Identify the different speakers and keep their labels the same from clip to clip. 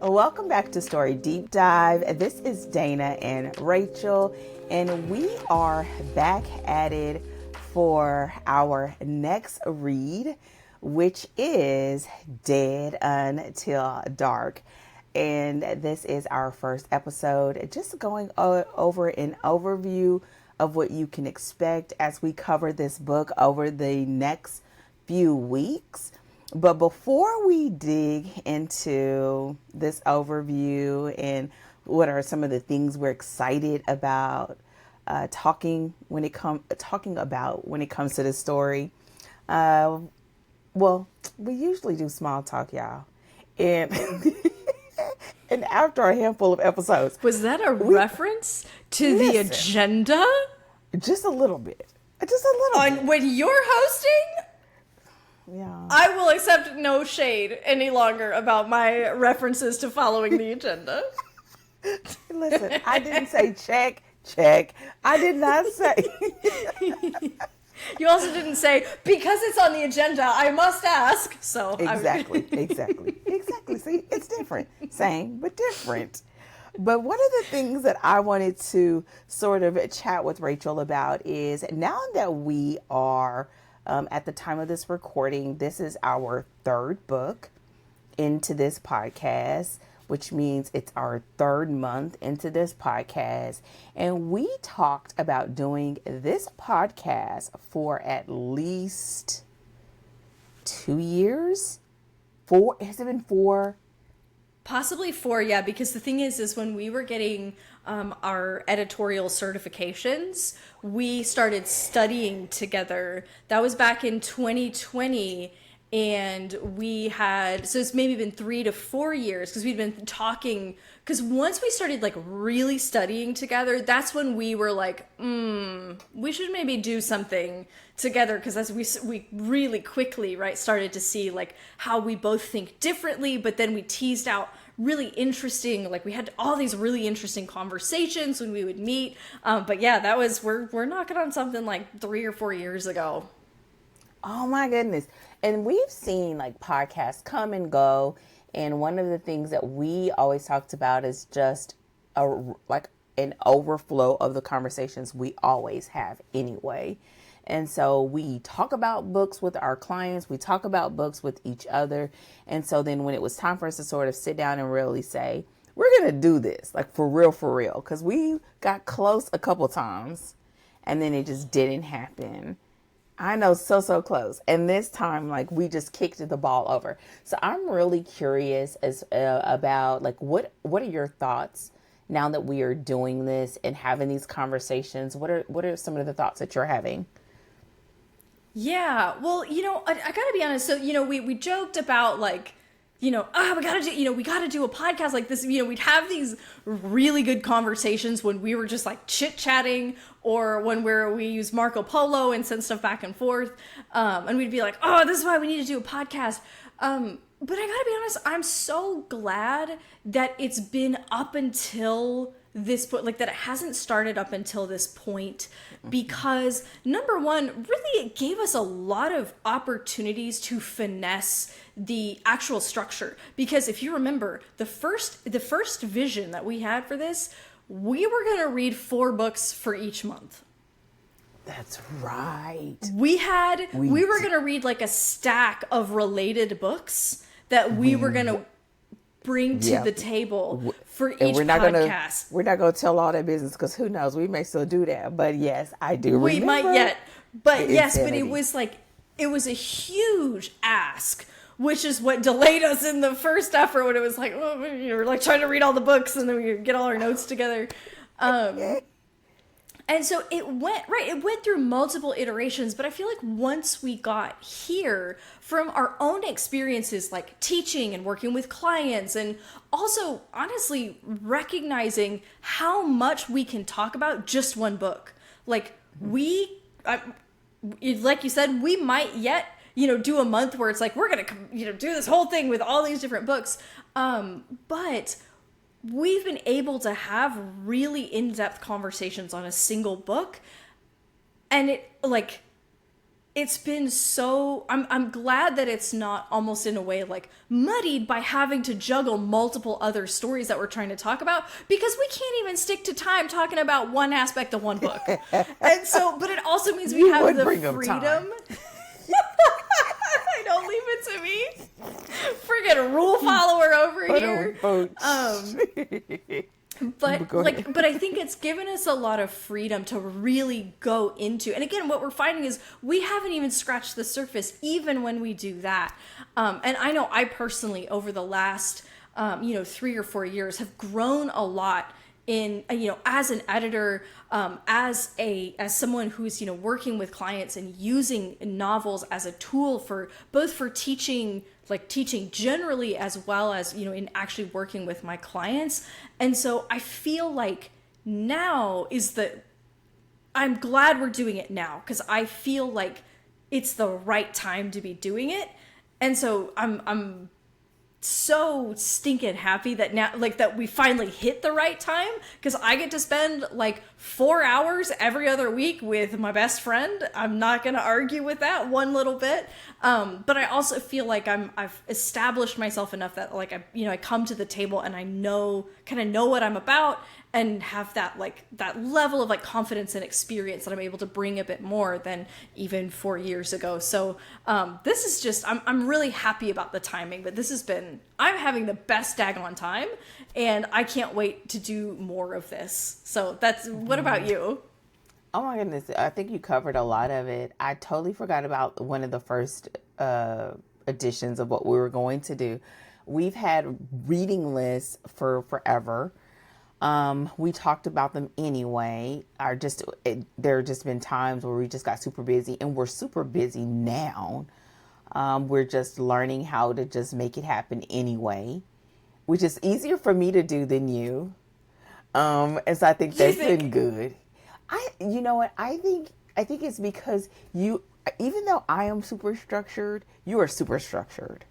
Speaker 1: Welcome back to Story Deep Dive. This is Dana and Rachel, and we are back at it for our next read, which is Dead Until Dark. And this is our first episode, just going over an overview of what you can expect as we cover this book over the next few weeks. But before we dig into this overview and what are some of the things we're excited about talking about when it comes to this story, well, we usually do small talk, y'all, and and after a handful of episodes,
Speaker 2: was that a reference to the agenda?
Speaker 1: Just a little bit,
Speaker 2: When you're hosting.
Speaker 1: Yeah.
Speaker 2: I will accept no shade any longer about my references to following the agenda.
Speaker 1: Listen, I didn't say check. I did not say.
Speaker 2: You also didn't say, because it's on the agenda, I must ask. So
Speaker 1: Exactly. See, it's different. Same, but different. But one of the things that I wanted to sort of chat with Rachel about is now that we are at the time of this recording, this is our third book into this podcast, which means it's our third month into this podcast. And we talked about doing this podcast for at least 2 years. 4? Has it been 4?
Speaker 2: Possibly 4, yeah, because the thing is when we were getting our editorial certifications, we started studying together. That was back in 2020, and we had, so it's maybe been 3 to 4 years, because we'd been talking, because once we started like really studying together, that's when we were like, we should maybe do something together, because as we really quickly, right, started to see like how we both think differently, but then we teased out really interesting, like we had all these really interesting conversations when we would meet. But yeah, that was, we're knocking on something like 3 or 4 years ago.
Speaker 1: Oh my goodness. And we've seen like podcasts come and go. And one of the things that we always talked about is just an overflow of the conversations we always have anyway. And so we talk about books with our clients. We talk about books with each other. And so then when it was time for us to sort of sit down and really say, we're going to do this, like for real, because we got close a couple times and then it just didn't happen. I know, so close. And this time, like, we just kicked the ball over. So I'm really curious about like, what are your thoughts now that we are doing this and having these conversations? What are some of the thoughts that you're having?
Speaker 2: Yeah, well, I gotta be honest. So, we joked about like, we gotta do a podcast like this. We'd have these really good conversations when we were just like chit chatting, or when we use Marco Polo and send stuff back and forth. And we'd be like, oh, this is why we need to do a podcast. But I gotta be honest, I'm so glad that it's been up until this point, like that it hasn't started up until this point, because number one, really it gave us a lot of opportunities to finesse the actual structure. Because if you remember, the first vision that we had for this, we were going to read 4 books for each month.
Speaker 1: That's right.
Speaker 2: We were going to read like a stack of related books that we were going to bring to the table for each podcast.
Speaker 1: We're not going to tell all that business, because who knows, we may still do that. But yes, I do remember.
Speaker 2: We might yet. But yes, but it was a huge ask, which is what delayed us in the first effort, when it was like, we're like trying to read all the books and then we get all our notes together. And so it went through multiple iterations, but I feel like once we got here, from our own experiences, like teaching and working with clients, and also honestly recognizing how much we can talk about just one book. Like like you said, we might yet, do a month where it's like, we're going to, do this whole thing with all these different books. But we've been able to have really in-depth conversations on a single book. And it, like, it's been so, I'm glad that it's not almost in a way like muddied by having to juggle multiple other stories that we're trying to talk about, because we can't even stick to time talking about one aspect of one book. And so, but it also means we have the freedom. I don't, leave it to me. Friggin' rule follower over here. But I think it's given us a lot of freedom to really go into, and again, what we're finding is we haven't even scratched the surface, even when we do that. And I know I personally, over the last, 3 or 4 years, have grown a lot in, as an editor, as someone who's, working with clients and using novels as a tool for both for teaching generally, as well as, in actually working with my clients. And so I feel like now I'm glad we're doing it now, because I feel like it's the right time to be doing it. And so I'm so stinking happy that now, that we finally hit the right time, because I get to spend 4 hours every other week with my best friend. I'm not going to argue with that one little bit. But I also feel like I've established myself enough that I come to the table and I kind of know what I'm about, and have that level of confidence and experience that I'm able to bring a bit more than even 4 years ago. So this is just, I'm really happy about the timing, but I'm having the best daggone time, and I can't wait to do more of this. So what about you?
Speaker 1: Oh my goodness, I think you covered a lot of it. I totally forgot about one of the first editions of what we were going to do. We've had reading lists for forever. We talked about them anyway. There have just been times where we just got super busy, and we're super busy now. We're just learning how to just make it happen anyway, which is easier for me to do than you. And so I think that's been good. You know what? I think it's because even though I am super structured, you are super structured,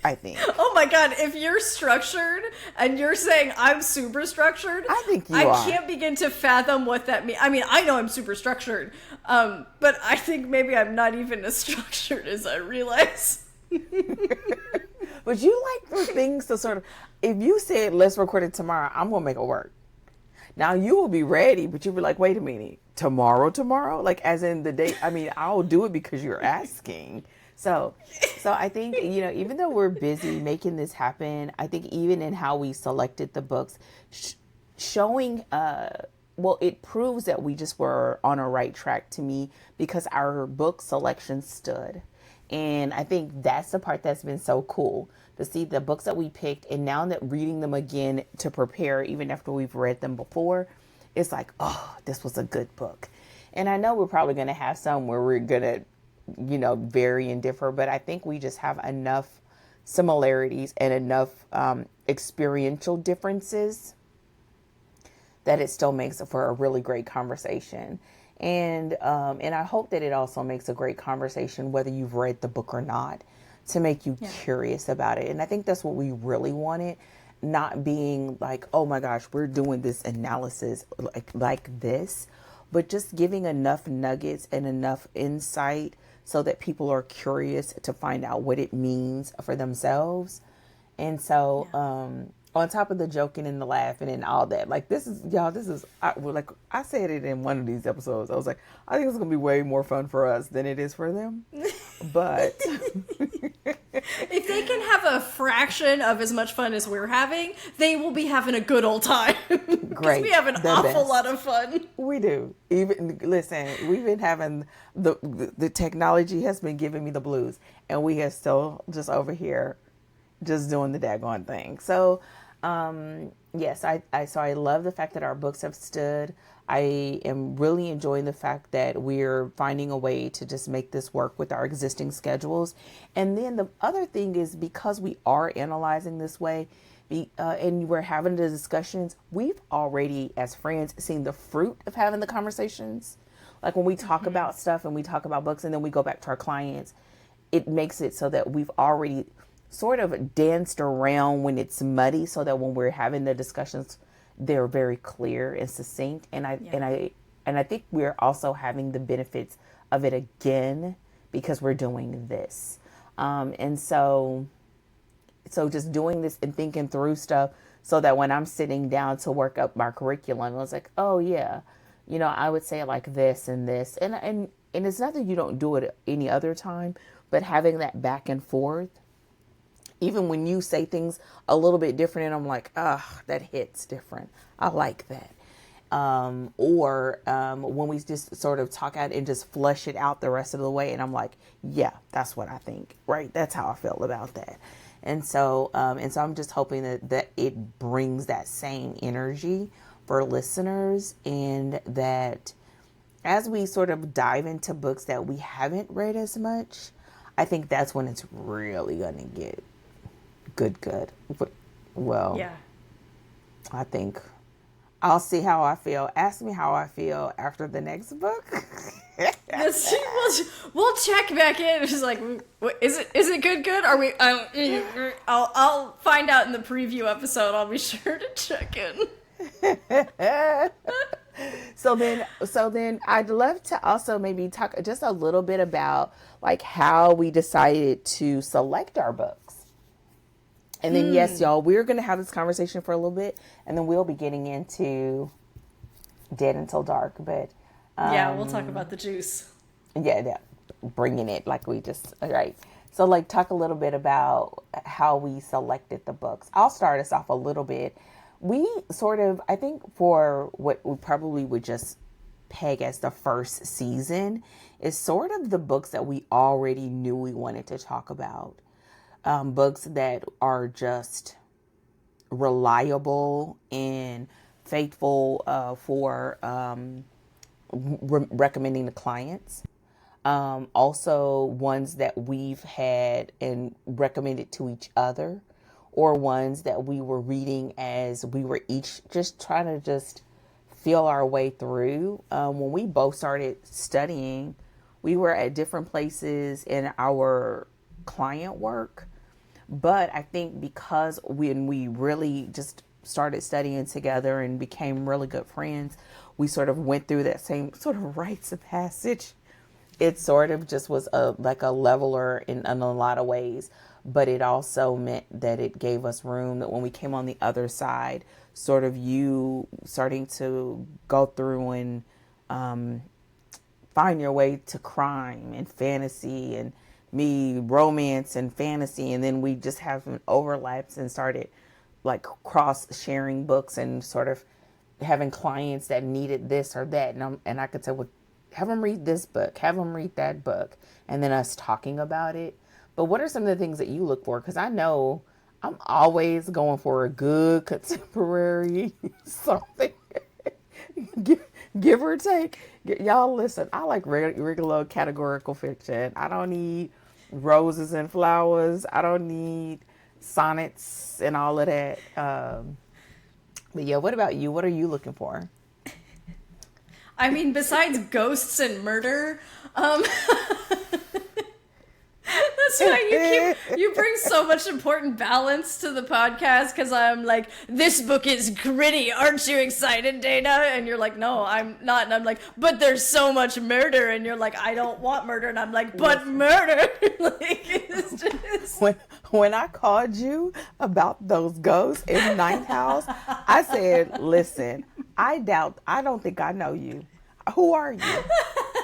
Speaker 1: I think.
Speaker 2: Oh my God, if you're structured and you're saying I'm super structured,
Speaker 1: I think you are.
Speaker 2: I can't begin to fathom what that means. I mean, I know I'm super structured, but I think maybe I'm not even as structured as I realize.
Speaker 1: But you like for things to sort of, if you said, let's record it tomorrow, I'm going to make it work. Now you will be ready, but you'll be like, wait a minute, tomorrow? As in the day, I mean, I'll do it because you're asking. So I think, even though we're busy making this happen, I think even in how we selected the books, showing, it proves that we just were on a right track to me, because our book selection stood. And I think that's the part that's been so cool, to see the books that we picked, and now that reading them again to prepare, even after we've read them before, it's like, oh, this was a good book. And I know we're probably going to have some where we're going to, vary and differ, but I think we just have enough similarities and enough experiential differences that it still makes it for a really great conversation. And I hope that it also makes a great conversation, whether you've read the book or not, to make you curious about it. And I think that's what we really wanted, not being like, oh my gosh, we're doing this analysis like this, but just giving enough nuggets and enough insight so that people are curious to find out what it means for themselves. And so, on top of the joking and the laughing and all that, I said it in one of these episodes. I was like, I think it's going to be way more fun for us than it is for them. But
Speaker 2: if they can have a fraction of as much fun as we're having, they will be having a good old time.
Speaker 1: Great.
Speaker 2: We have an awful lot of fun.
Speaker 1: We do. Even listen, we've been having the technology has been giving me the blues, and we are still just over here just doing the daggone thing. So, yes, I love the fact that our books have stood. I am really enjoying the fact that we're finding a way to just make this work with our existing schedules. And then the other thing is, because we are analyzing this way, and we're having the discussions, we've already, as friends, seen the fruit of having the conversations. Like when we talk about stuff and we talk about books and then we go back to our clients, it makes it so that we've already sort of danced around when it's muddy, so that when we're having the discussions, they're very clear and succinct. And I think we're also having the benefits of it again because we're doing this. And so just doing this and thinking through stuff so that when I'm sitting down to work up my curriculum, I was like, oh yeah, I would say it like this and this. And it's not that you don't do it any other time, but having that back and forth, even when you say things a little bit different and I'm like, that hits different. I like that. Or when we just sort of talk out and just flush it out the rest of the way. And I'm like, yeah, that's what I think, right? That's how I feel about that. And so I'm just hoping that it brings that same energy for listeners, and that as we sort of dive into books that we haven't read as much, I think that's when it's really going to get good. Well, yeah. I think I'll see how I feel. Ask me how I feel after the next book.
Speaker 2: We'll check back in. It's just like, is it good? Are we? I'll find out in the preview episode. I'll be sure to check in.
Speaker 1: So then I'd love to also maybe talk just a little bit about like how we decided to select our books. And then, yes, y'all, we're going to have this conversation for a little bit, and then we'll be getting into Dead Until Dark. But
Speaker 2: yeah, we'll talk about the juice.
Speaker 1: Yeah, bringing it like we just, right. So, like, talk a little bit about how we selected the books. I'll start us off a little bit. We sort of, I think for what we probably would just peg as the first season is sort of the books that we already knew we wanted to talk about. Books that are just reliable and faithful for recommending to clients. Also ones that we've had and recommended to each other, or ones that we were reading as we were each just trying to just feel our way through. When we both started studying, we were at different places in our client work. But I think because when we really just started studying together and became really good friends, we sort of went through that same sort of rites of passage. It sort of just was like a leveler in a lot of ways. But it also meant that it gave us room that when we came on the other side, sort of you starting to go through and find your way to crime and fantasy, and me romance and fantasy, and then we just have some overlaps and started like cross sharing books and sort of having clients that needed this or that, and I could say, well, have them read this book, have them read that book, and then us talking about it. But what are some of the things that you look for? Because I know I'm always going for a good contemporary something. Give or take. Y'all listen, I like regular categorical fiction. I don't need roses and flowers. I don't need sonnets and all of that. But yeah, what about you? What are you looking for?
Speaker 2: I mean, besides ghosts and murder, that's why you bring so much important balance to the podcast, because I'm like, this book is gritty. Aren't you excited, Dana? And you're like, no, I'm not. And I'm like, but there's so much murder. And you're like, I don't want murder. And I'm like, but murder. Like, it's just...
Speaker 1: When I called you about those ghosts in Ninth House, I said, listen, I don't think I know you. Who are you?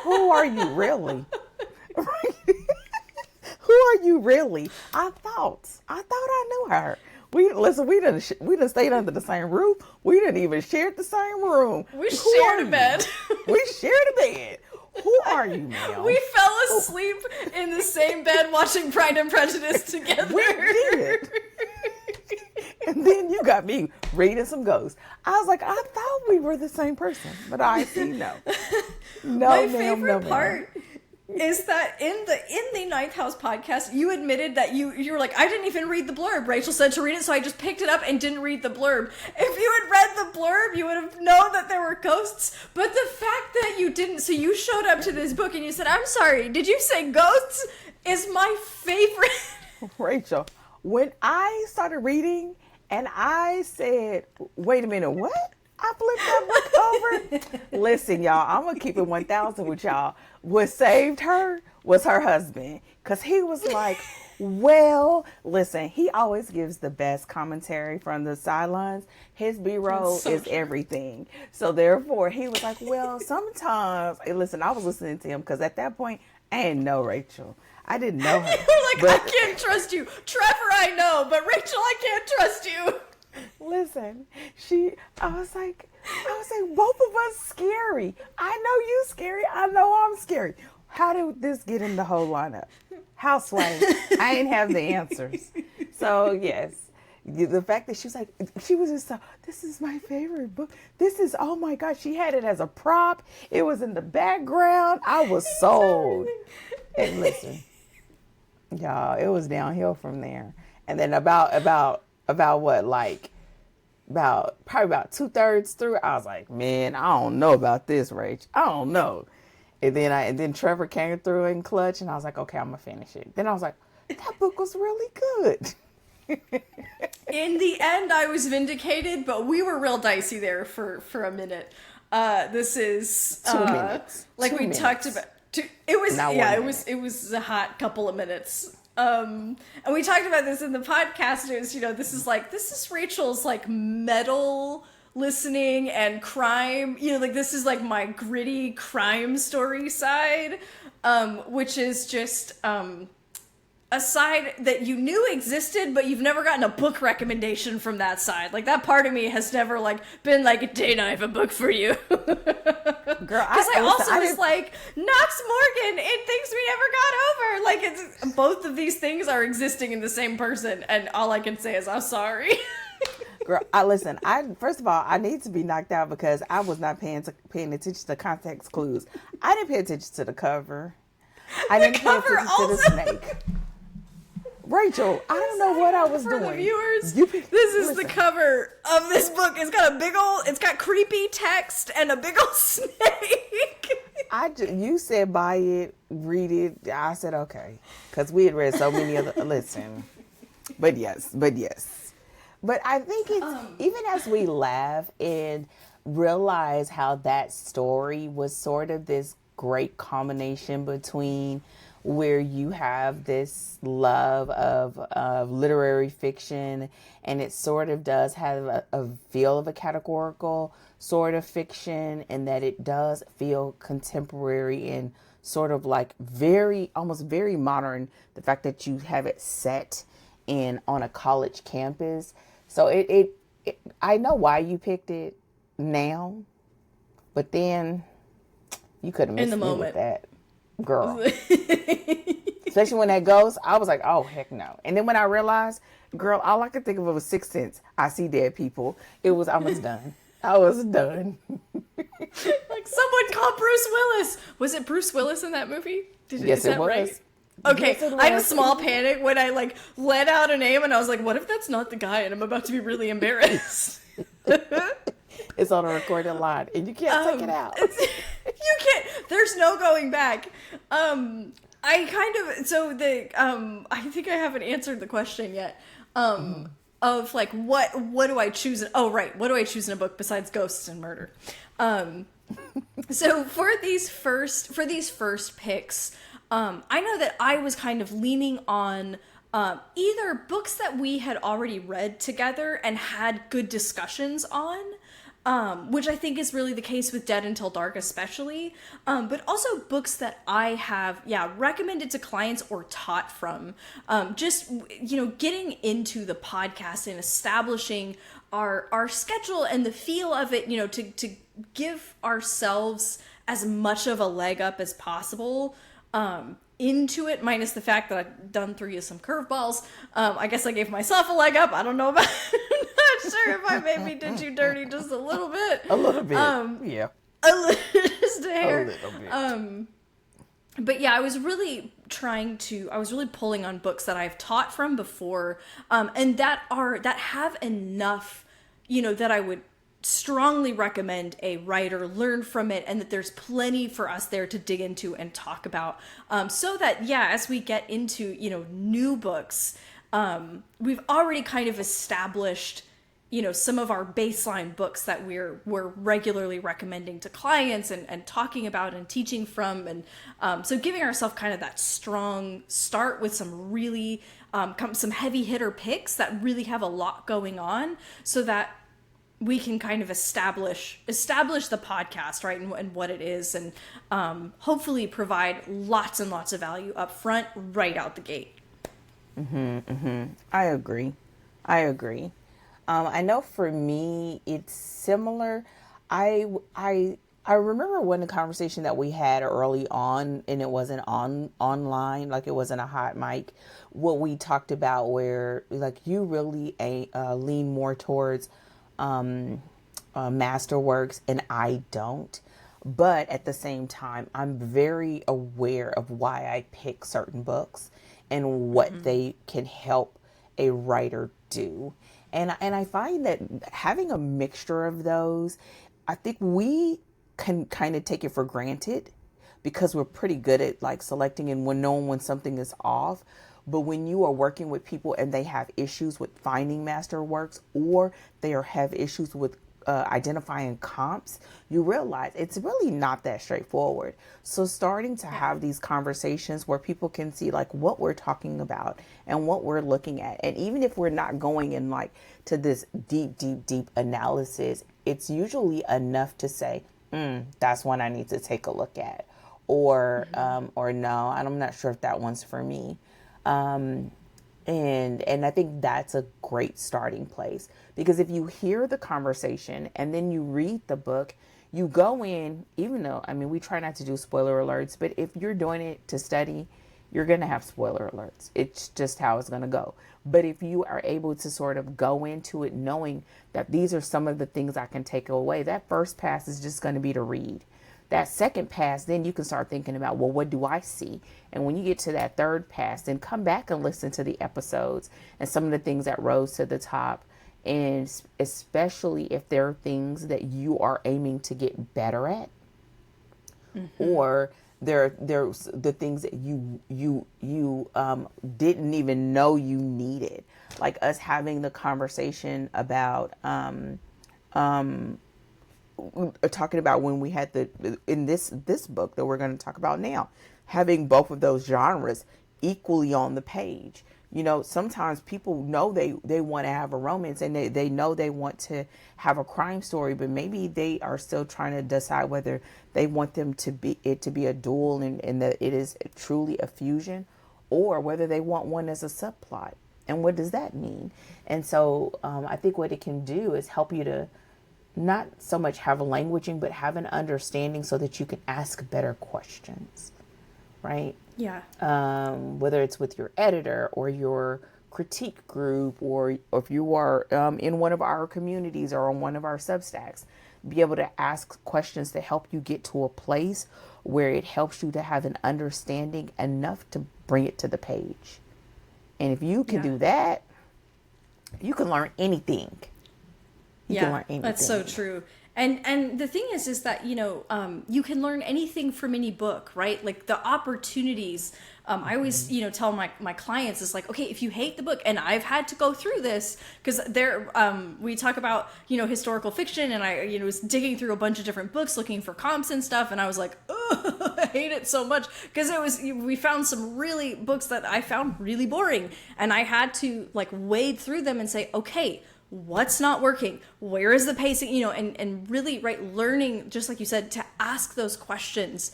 Speaker 1: Who are you really? Who are you really? I thought I knew her. We didn't stayed under the same roof. We didn't even share the same room.
Speaker 2: We shared a bed.
Speaker 1: We shared a bed. Who are you, ma'am?
Speaker 2: We fell asleep in the same bed watching Pride and Prejudice together.
Speaker 1: We did. And then you got me reading some ghosts. I was like, I thought we were the same person, but I see no.
Speaker 2: My favorite part is that in the Ninth House podcast, you admitted that you were like, I didn't even read the blurb. Rachel said to read it, so I just picked it up and didn't read the blurb. If you had read the blurb, you would have known that there were ghosts. But the fact that you didn't, so you showed up to this book and you said, I'm sorry, did you say ghosts? Is my favorite.
Speaker 1: Rachel, when I started reading and I said, wait a minute, what? I flipped that book over. Listen, y'all, I'm going to keep it 1,000 with y'all. What saved her was her husband. Because he was like, well, listen, he always gives the best commentary from the sidelines. His B-roll is everything. So therefore, he was like, well, sometimes, hey, listen, I was listening to him because at that point, I didn't know Rachel. I didn't know her.
Speaker 2: You're like, I can't trust you. Trevor, I know, but Rachel, I can't trust you.
Speaker 1: Listen, I was like, both of us scary. I know you scary. I know I'm scary. How did this get in the whole lineup? Housewife. I didn't have the answers. So yes, the fact that she was just so, this is my favorite book. This is, oh my God. She had it as a prop. It was in the background. I was sold. And listen, y'all, it was downhill from there. And then about what, like, probably about 2/3 through, I was like, man, I don't know about this, Rach. I don't know. And then Trevor came through in clutch, and I was like, okay, I'm gonna finish it. Then I was like, that book was really good.
Speaker 2: In the end, I was vindicated, but we were real dicey there for a minute. This is
Speaker 1: 2 minutes.
Speaker 2: Like
Speaker 1: 2
Speaker 2: we
Speaker 1: minutes.
Speaker 2: talked about. It was
Speaker 1: Not
Speaker 2: yeah,
Speaker 1: 1
Speaker 2: it
Speaker 1: minute.
Speaker 2: was a hot couple of minutes. And we talked about this in the podcast. It was, this is Rachel's like metal listening and crime. This is like my gritty crime story side, which is just a side that you knew existed, but you've never gotten a book recommendation from that side. Like, that part of me has never been like, Dana, I have a book for you.
Speaker 1: Girl,
Speaker 2: Because I was like, Knox Morgan in Things We Never Got Over. Like, it's both of these things are existing in the same person, and all I can say is I'm sorry.
Speaker 1: Girl, listen, first of all, I need to be knocked out because I was not paying attention to context clues. I didn't pay attention to the cover. I didn't pay attention to the snake. Rachel, I don't know what I was doing.
Speaker 2: For the viewers, this is the cover of this book. It's got creepy text and a big old snake.
Speaker 1: You said buy it, read it. I said okay, because we had read so many other. Listen, but yes. But I think it's even as we laugh and realize how that story was sort of this great combination between where you have this love of literary fiction, and it sort of does have a feel of a categorical sort of fiction, and that it does feel contemporary and sort of like almost very modern. The fact that you have it set on a college campus. So it I know why you picked it now, but then you could have missed me with that. Girl. Especially when that goes, I was like, oh, heck no. And then when I realized, girl, all I could think of was Sixth Sense. I see dead people. I was done. I was done.
Speaker 2: Like, someone called Bruce Willis. Was it Bruce Willis in that movie?
Speaker 1: Yes, it was. Right?
Speaker 2: Okay,
Speaker 1: Yes, it was.
Speaker 2: I had a small panic when I let out a name, and I was like, what if that's not the guy, and I'm about to be really embarrassed.
Speaker 1: It's on a recorded line, and you can't take it out.
Speaker 2: You can't. There's no going back. I think I haven't answered the question yet. Of like, what do I choose? What do I choose in a book besides ghosts and murder? So for these first picks, I know that I was kind of leaning on either books that we had already read together and had good discussions on, which I think is really the case with Dead Until Dark especially, but also books that I have, recommended to clients or taught from, just, getting into the podcast and establishing our schedule and the feel of it, to give ourselves as much of a leg up as possible, into it, minus the fact that I've done through you some curveballs. I guess I gave myself a leg up. I don't know about I'm not sure if I maybe did you dirty just a little bit.
Speaker 1: A little bit. Yeah.
Speaker 2: Just a hair.
Speaker 1: A little bit.
Speaker 2: But yeah, I was really pulling on books that I've taught from before, and that have enough, that I would strongly recommend a writer learn from it, and that there's plenty for us there to dig into and talk about, so that as we get into new books, we've already kind of established some of our baseline books that we're regularly recommending to clients and talking about and teaching from. And so giving ourselves kind of that strong start with some really some heavy hitter picks that really have a lot going on, so that we can kind of establish the podcast, right, and what it is, and hopefully provide lots and lots of value up front right out the gate.
Speaker 1: I agree. I know for me, it's similar. I remember one conversation that we had early on, and it wasn't online, like it wasn't a hot mic. What we talked about, where like you really lean more towards masterworks, and I don't. But at the same time, I'm very aware of why I pick certain books and what they can help a writer do. And I find that having a mixture of those, I think we can kind of take it for granted because we're pretty good at like selecting and knowing when something is off. But when you are working with people and they have issues with finding masterworks, or have issues with identifying comps, you realize it's really not that straightforward. So starting to have these conversations where people can see like what we're talking about and what we're looking at. And even if we're not going in like to this deep analysis, it's usually enough to say, that's one I need to take a look at. Or no, I'm not sure if that one's for me. And I think that's a great starting place, because if you hear the conversation and then you read the book, you go in, even though, I mean, we try not to do spoiler alerts, but if you're doing it to study, you're going to have spoiler alerts. It's just how it's going to go. But if you are able to sort of go into it knowing that these are some of the things I can take away, that first pass is just going to be to read. That second pass, then you can start thinking about, well, what do I see? And when you get to that third pass, then come back and listen to the episodes and some of the things that rose to the top. And especially if there are things that you are aiming to get better at, or there's the things that you didn't even know you needed, like us having the conversation about talking about when we had in this book that we're going to talk about now, having both of those genres equally on the page. You know, sometimes people know they want to have a romance, and they know they want to have a crime story, but maybe they are still trying to decide whether they want to be a duel and that it is truly a fusion, or whether they want one as a subplot. And what does that mean? And so I think what it can do is help you to not so much have a languaging, but have an understanding so that you can ask better questions, right?
Speaker 2: Yeah.
Speaker 1: Whether it's with your editor or your critique group, or if you are in one of our communities or on one of our Substacks, be able to ask questions to help you get to a place where it helps you to have an understanding enough to bring it to the page. And if you can do that, you can learn anything. You can learn anything.
Speaker 2: That's so true. And the thing is that, you can learn anything from any book, right? Like the opportunities. I always, tell my clients, it's like, okay, if you hate the book, and I've had to go through this, because we talk about, historical fiction, and I, was digging through a bunch of different books looking for comps and stuff. And I was like, oh, I hate it so much, because we found some really books that I found really boring, and I had to like wade through them and say, okay, what's not working? Where is the pacing? And really, right, learning, just like you said, to ask those questions.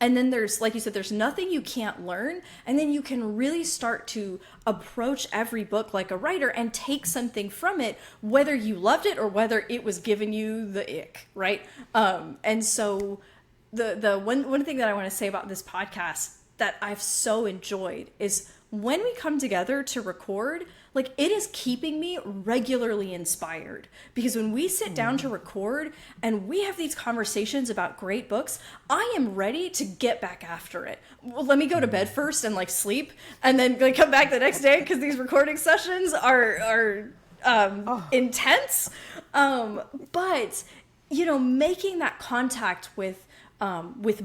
Speaker 2: And then there's, like you said, there's nothing you can't learn. And then you can really start to approach every book like a writer and take something from it, whether you loved it or whether it was giving you the ick, right? And so the one thing that I want to say about this podcast that I've so enjoyed is when we come together to record, like, it is keeping me regularly inspired, because when we sit down to record and we have these conversations about great books, I am ready to get back after it. Well, let me go to bed first and like sleep, and then like come back the next day, because these recording sessions are intense. But making that contact with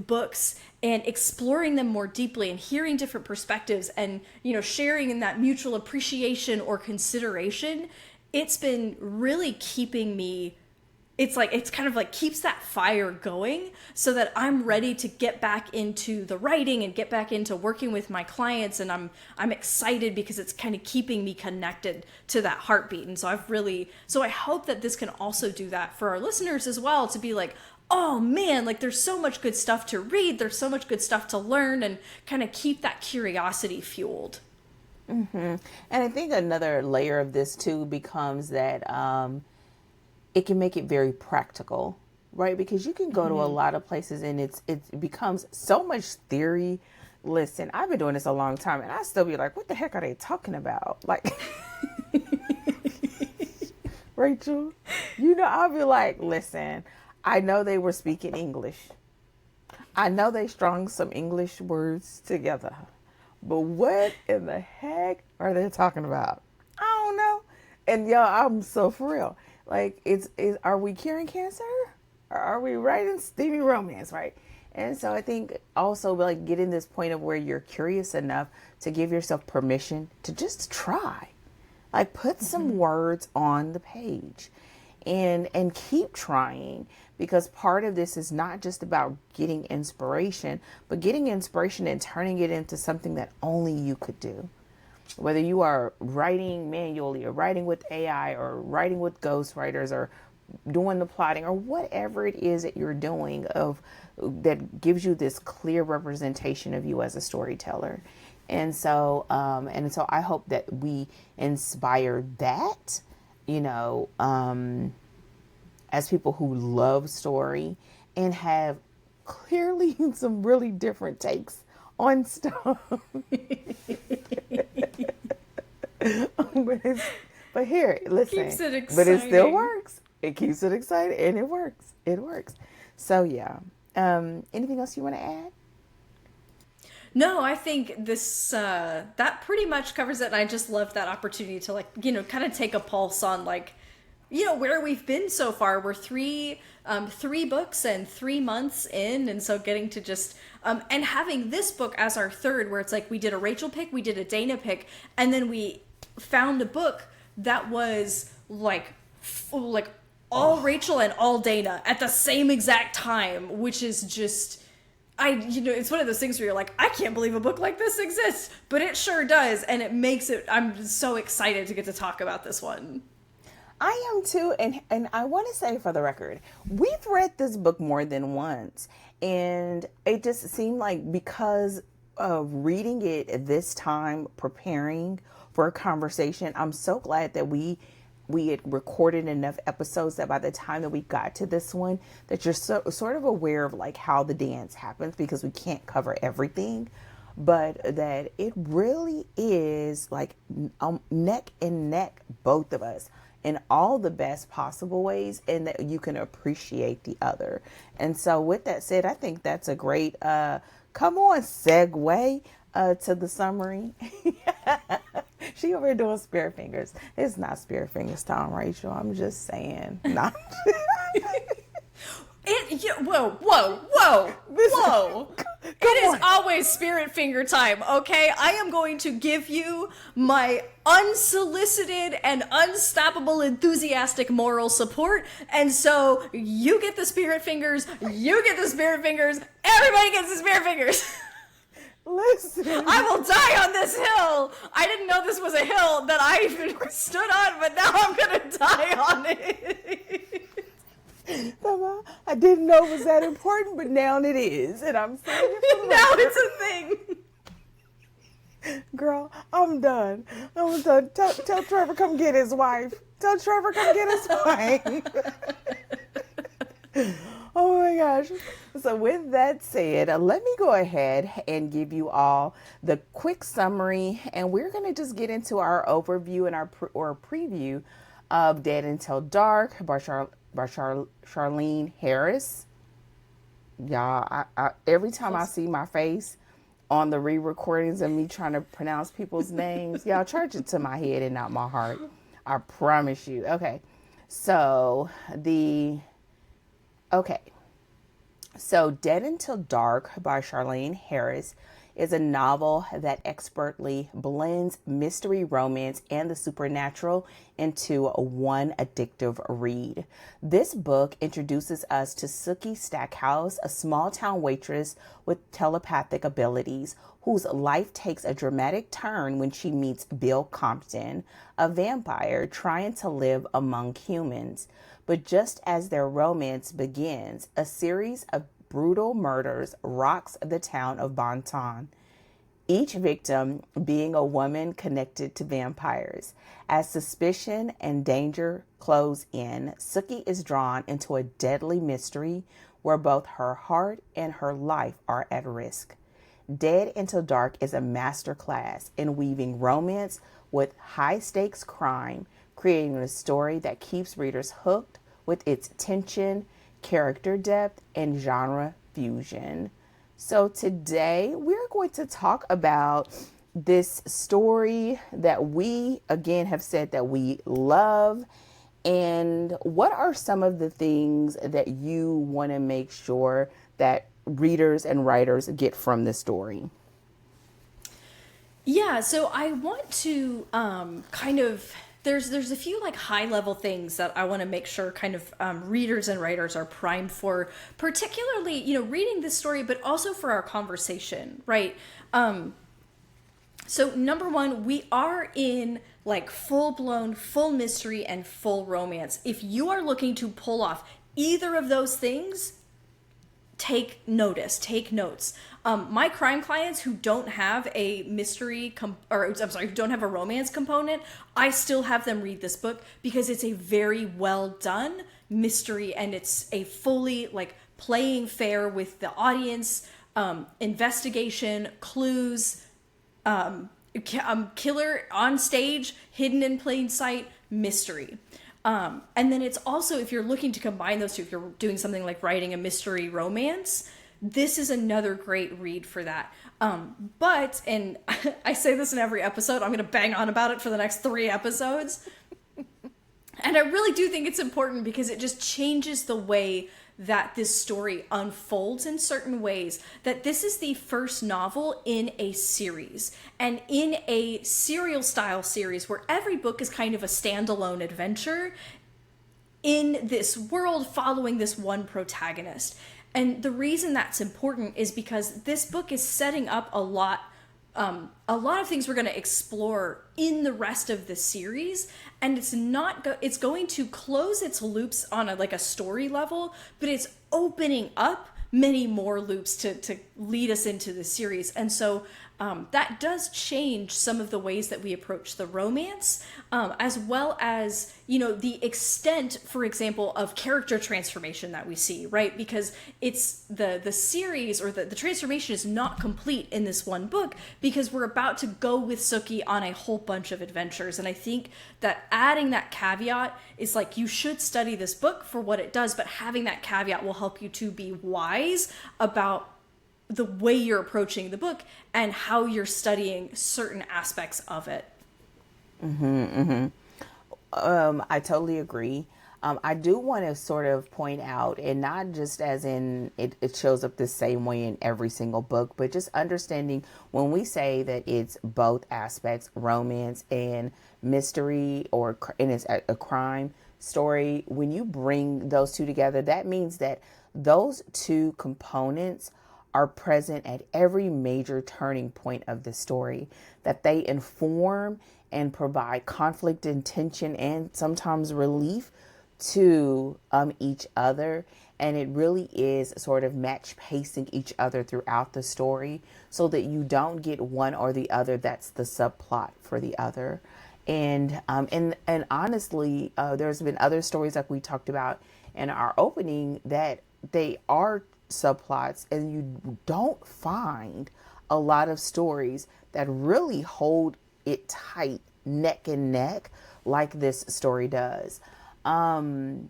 Speaker 2: books and exploring them more deeply and hearing different perspectives and, sharing in that mutual appreciation or consideration it's been really keeping me, it's like, it's kind of like keeps that fire going so that I'm ready to get back into the writing and get back into working with my clients. And I'm excited because it's kind of keeping me connected to that heartbeat. And so I hope that this can also do that for our listeners as well, to be like, oh man, like there's so much good stuff to read. There's so much good stuff to learn, and kind of keep that curiosity fueled.
Speaker 1: And I think another layer of this too becomes that it can make it very practical, right? Because you can go to a lot of places and it becomes so much theory. Listen, I've been doing this a long time and I still be like, what the heck are they talking about? Like, Rachel, I'll be like, listen, I know they were speaking English. I know they strung some English words together. But what in the heck are they talking about? I don't know. And y'all, I'm so for real. Like, are we curing cancer? Or are we writing steamy romance, right? And so I think also like getting this point of where you're curious enough to give yourself permission to just try. Like put some words on the page and keep trying, because part of this is not just about getting inspiration, but getting inspiration and turning it into something that only you could do. Whether you are writing manually or writing with AI or writing with ghostwriters or doing the plotting or whatever it is that you're doing that gives you this clear representation of you as a storyteller. And so I hope that we inspire that, as people who love story and have clearly some really different takes on stuff. but here, listen.
Speaker 2: Keeps it exciting.
Speaker 1: But it still works. It keeps it exciting and it works. It works. So yeah. Anything else you want to add?
Speaker 2: No, I think this that pretty much covers it. And I just love that opportunity to kind of take a pulse on where we've been so far. We're three books and 3 months in, and so getting to just and having this book as our third, where it's like we did a Rachel pick, we did a Dana pick, and then we found a book that was like all Rachel and all Dana at the same exact time, which is just. It's one of those things where you're like, I can't believe a book like this exists, but it sure does, and it makes it. I'm so excited to get to talk about this one.
Speaker 1: I am too, and I want to say for the record, we've read this book more than once, and it just seemed like because of reading it at this time, preparing for a conversation, I'm so glad that we had recorded enough episodes that by the time that we got to this one, that you're sort of aware of like how the dance happens, because we can't cover everything, but that it really is like neck and neck, both of us, in all the best possible ways, and that you can appreciate the other. And so with that said, I think that's a great segue to the summary. She over here doing spirit fingers. It's not spirit fingers time, Rachel. I'm just saying. Not. Whoa.
Speaker 2: It is always spirit finger time, okay? I am going to give you my unsolicited and unstoppable enthusiastic moral support. And so you get the spirit fingers, everybody gets the spirit fingers.
Speaker 1: Listen.
Speaker 2: I will die on this hill. I didn't know this was a hill that I even stood on, but now I'm going to die on it.
Speaker 1: I didn't know it was that important, but now it is. And I'm saying it
Speaker 2: now it's a thing.
Speaker 1: Girl, I'm done. Tell Trevor come get his wife. Oh my gosh. So with that said, let me go ahead and give you all the quick summary, and we're going to just get into our overview and our preview of Dead Until Dark by Charlaine Harris. Y'all, I every time I see my face on the re-recordings of me trying to pronounce people's names, y'all charge it to my head and not my heart. I promise you. Okay. So Dead Until Dark by Charlaine Harris is a novel that expertly blends mystery, romance, and the supernatural into one addictive read. This book introduces us to Sookie Stackhouse, a small town waitress with telepathic abilities whose life takes a dramatic turn when she meets Bill Compton, a vampire trying to live among humans. But just as their romance begins, a series of brutal murders rocks the town of Bonton, each victim being a woman connected to vampires. As suspicion and danger close in, Sookie is drawn into a deadly mystery where both her heart and her life are at risk. Dead Into Dark is a masterclass in weaving romance with high-stakes crime, creating a story that keeps readers hooked with its tension, character depth, and genre fusion. So today we're going to talk about this story that we, again, have said that we love. And what are some of the things that you want to make sure that readers and writers get from this story?
Speaker 2: Yeah, so I want to kind of there's a few like high level things that I want to make sure kind of readers and writers are primed for, particularly reading this story, but also for our conversation, right? So number one, we are in like full blown, full mystery and full romance. If you are looking to pull off either of those things, take notice, take notes. My crime clients who don't have a who don't have a romance component, I still have them read this book because it's a very well done mystery and it's a fully like playing fair with the audience, investigation, clues, killer on stage, hidden in plain sight, mystery. And then it's also, if you're looking to combine those two, if you're doing something like writing a mystery romance, this is another great read for that. But, and I say this in every episode, I'm going to bang on about it for the next 3 episodes. And I really do think it's important because it just changes the way that this story unfolds in certain ways. That this is the first novel in a series, and in a serial style series where every book is kind of a standalone adventure in this world following this one protagonist. And the reason that's important is because this book is setting up a lot of things we're going to explore in the rest of the series, and it's going to close its loops on a story level, but it's opening up many more loops to lead us into the series. And so that does change some of the ways that we approach the romance, as well as, the extent, for example, of character transformation that we see, right? Because it's the series or the transformation is not complete in this one book because we're about to go with Sookie on a whole bunch of adventures. And I think that adding that caveat is like, you should study this book for what it does, but having that caveat will help you to be wise about the way you're approaching the book and how you're studying certain aspects of it.
Speaker 1: I totally agree. I do want to sort of point out, and not just as in it shows up the same way in every single book, but just understanding when we say that it's both aspects, romance and mystery, and it's a crime story, when you bring those two together, that means that those two components are present at every major turning point of the story, that they inform and provide conflict and tension and sometimes relief to each other. And it really is sort of match pacing each other throughout the story so that you don't get one or the other that's the subplot for the other. And honestly, there's been other stories like we talked about in our opening that they are subplots, and you don't find a lot of stories that really hold it tight neck and neck like this story does. And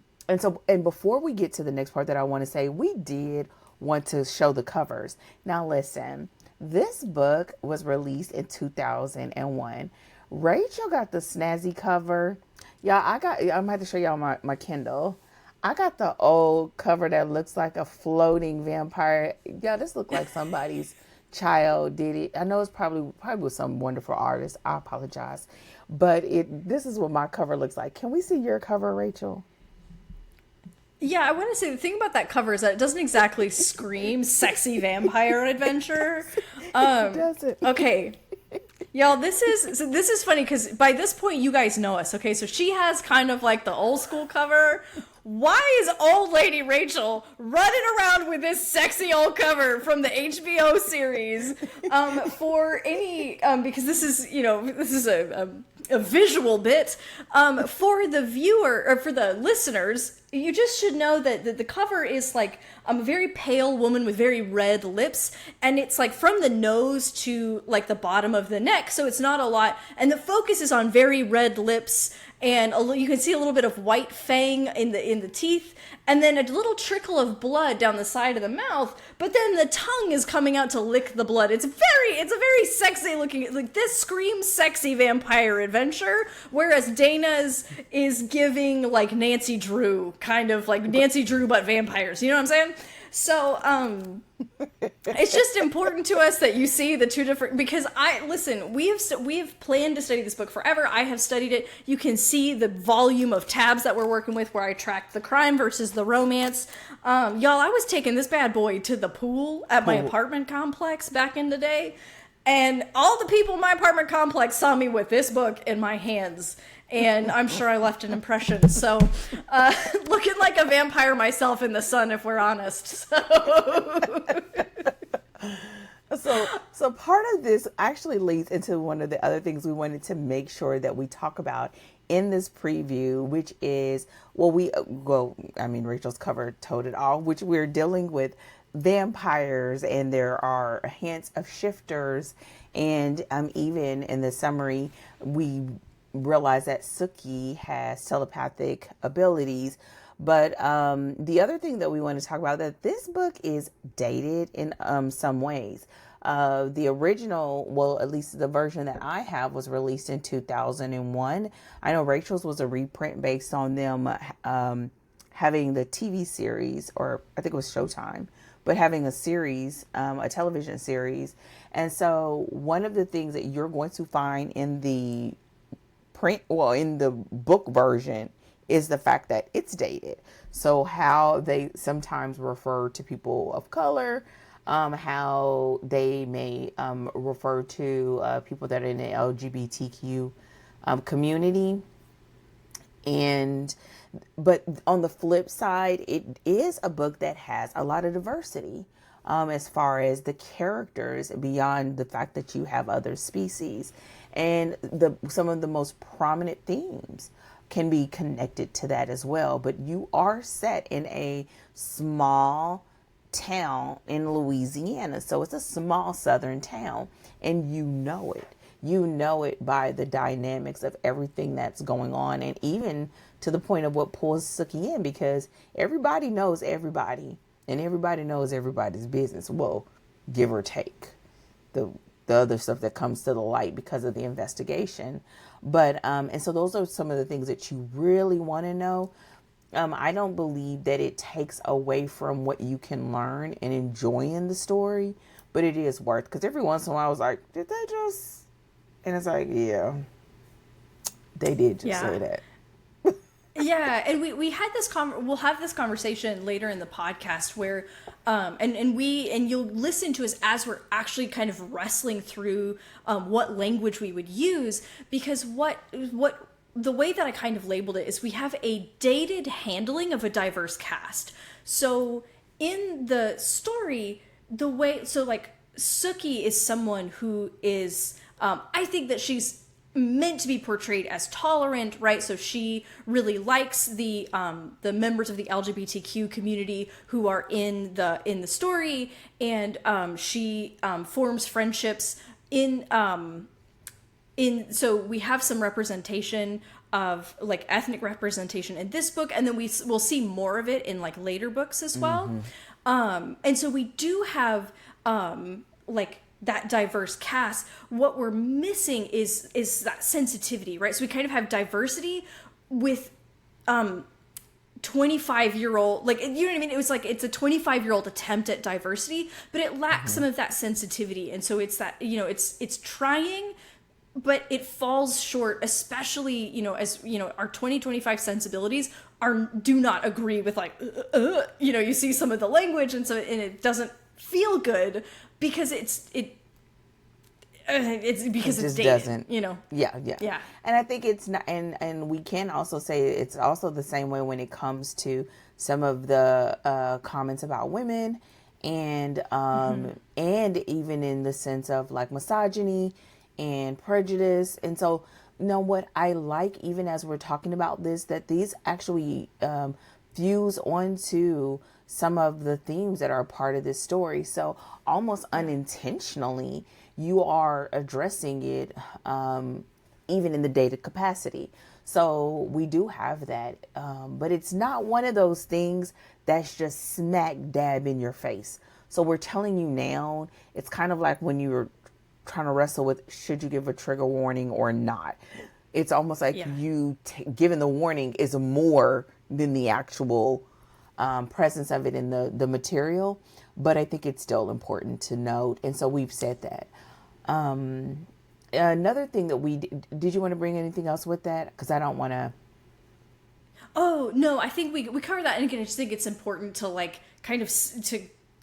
Speaker 1: before we get to the next part that I want to say, we did want to show the covers. Now listen, this book was released in 2001. Rachel got the snazzy cover. Y'all, I'm gonna have to show y'all my Kindle. I got the old cover that looks like a floating vampire. Yeah, this looked like somebody's child did it. I know it's probably with some wonderful artist. I apologize, but this is what my cover looks like. Can we see your cover, Rachel?
Speaker 2: Yeah, I want to say the thing about that cover is that it doesn't exactly scream sexy vampire adventure.
Speaker 1: It doesn't.
Speaker 2: Okay. Y'all, this is funny because by this point you guys know us, okay? So she has kind of like the old school cover. Why is old lady Rachel running around with this sexy old cover from the HBO series? Because this is a visual bit. For the viewer or for the listeners, you just should know that the cover is like a very pale woman with very red lips, and it's like from the nose to like the bottom of the neck, so it's not a lot, and the focus is on very red lips, and you can see a little bit of white fang in the teeth, and then a little trickle of blood down the side of the mouth, but then the tongue is coming out to lick the blood. It's a very sexy looking, like this screams sexy vampire adventure, whereas Dana's is giving like Nancy Drew, kind of like Nancy Drew but vampires, you know what I'm saying? So it's just important to us that you see the two different, because we have planned to study this book forever. I have studied it. You can see the volume of tabs that we're working with where I tracked the crime versus the romance. Y'all, I was taking this bad boy to the pool at my apartment complex back in the day, and all the people in my apartment complex saw me with this book in my hands, and I'm sure I left an impression. So, looking like a vampire myself in the sun, if we're honest.
Speaker 1: So part of this actually leads into one of the other things we wanted to make sure that we talk about in this preview, which is, Rachel's cover told it all, which we're dealing with vampires, and there are hints of shifters, and even in the summary we realize that Sookie has telepathic abilities. But the other thing that we want to talk about, that this book is dated in some ways. The original, well, at least the version that I have, was released in 2001. I know Rachel's was a reprint based on them having the TV series, or I think it was Showtime, but having a series, a television series. And so one of the things that you're going to find in the in the book version is the fact that it's dated. So how they sometimes refer to people of color, how they may refer to people that are in the LGBTQ community. But on the flip side, it is a book that has a lot of diversity as far as the characters, beyond the fact that you have other species. And some of the most prominent themes can be connected to that as well. But you are set in a small town in Louisiana. So it's a small southern town, and you know it. You know it by the dynamics of everything that's going on, and even to the point of what pulls Sookie in, because everybody knows everybody, and everybody knows everybody's business. Well, give or take the other stuff that comes to the light because of the investigation. But and so those are some of the things that you really want to know. I don't believe that it takes away from what you can learn and enjoy in the story, but it is worth, because every once in a while I was like, did they just? And it's like, yeah, they did just say that.
Speaker 2: Yeah, and we had this we'll have this conversation later in the podcast where and you'll listen to us as we're actually kind of wrestling through what language we would use, because what the way that I kind of labeled it is we have a dated handling of a diverse cast. So in the story, like Sookie is someone who is I think that she's meant to be portrayed as tolerant, right? So she really likes the members of the LGBTQ community who are in the story, and she forms friendships so we have some representation of like ethnic representation in this book, and then we'll see more of it in like later books as well. Mm-hmm. And so we do have like that diverse cast. What we're missing is that sensitivity, right? So we kind of have diversity with 25-year-old, like, you know what I mean? It was like, it's a 25-year-old attempt at diversity, but it lacks some of that sensitivity. And so it's that, it's trying, but it falls short, especially, as, our 2025 sensibilities do not agree with like, you see some of the language, and it doesn't feel good because it's because
Speaker 1: it
Speaker 2: it's
Speaker 1: just
Speaker 2: dated,
Speaker 1: doesn't.
Speaker 2: Yeah.
Speaker 1: And I think it's not, and we can also say it's also the same way when it comes to some of the comments about women, and and even in the sense of like misogyny and prejudice. And so, what I like, even as we're talking about this, that these actually fuse onto some of the themes that are part of this story. So almost unintentionally, you are addressing it, even in the dated capacity. So we do have that, but it's not one of those things that's just smack dab in your face. So we're telling you now, it's kind of like when you're trying to wrestle with, should you give a trigger warning or not? It's almost like you giving the warning is more than the actual presence of it in the material. But I think it's still important to note. And so we've said that. Another thing that did you want to bring anything else with that? Because I don't want to.
Speaker 2: Oh, no, I think we covered that. And again, I just think it's important to like kind of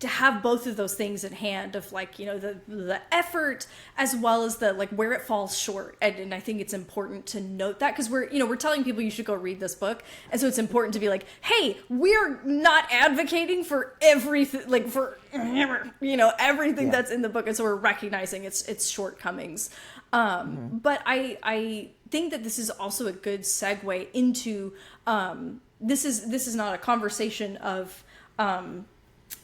Speaker 2: to have both of those things in hand of like, the effort as well as the like where it falls short. And I think it's important to note that because we're telling people you should go read this book. And so it's important to be like, hey, we're not advocating for everything, like for, everything that's in the book. And so we're recognizing its shortcomings. But I think that this is also a good segue into, this is not a conversation of,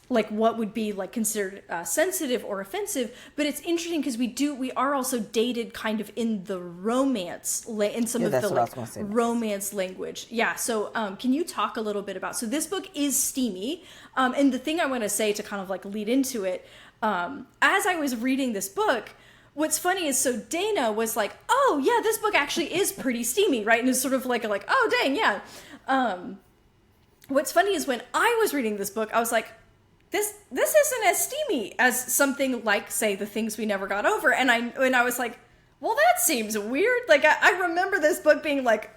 Speaker 2: like what would be like considered sensitive or offensive, but it's interesting because we are also dated kind of in the romance in some of the like romance language. Yeah. So can you talk a little bit about, so this book is steamy, and the thing I want to say to kind of like lead into it, as I was reading this book, what's funny is, so Dana was like, oh yeah, this book actually is pretty steamy, right? And it's sort of like oh dang, yeah. What's funny is when I was reading this book, I was like, this isn't as steamy as something like, say, The Things We Never Got Over. And I was like, well, that seems weird. Like, I remember this book being like,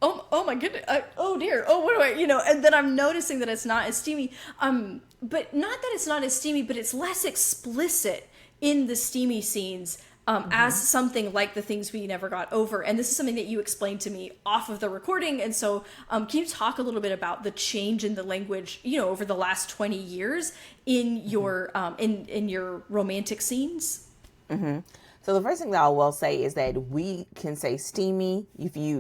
Speaker 2: oh my goodness, oh dear, oh, what do I, and then I'm noticing that it's not as steamy. But not that it's not as steamy, but it's less explicit in the steamy scenes. As something like The Things We Never Got Over. And this is something that you explained to me off of the recording. And so can you talk a little bit about the change in the language, over the last 20 years in your in your romantic scenes?
Speaker 1: So the first thing that I will say is that we can say steamy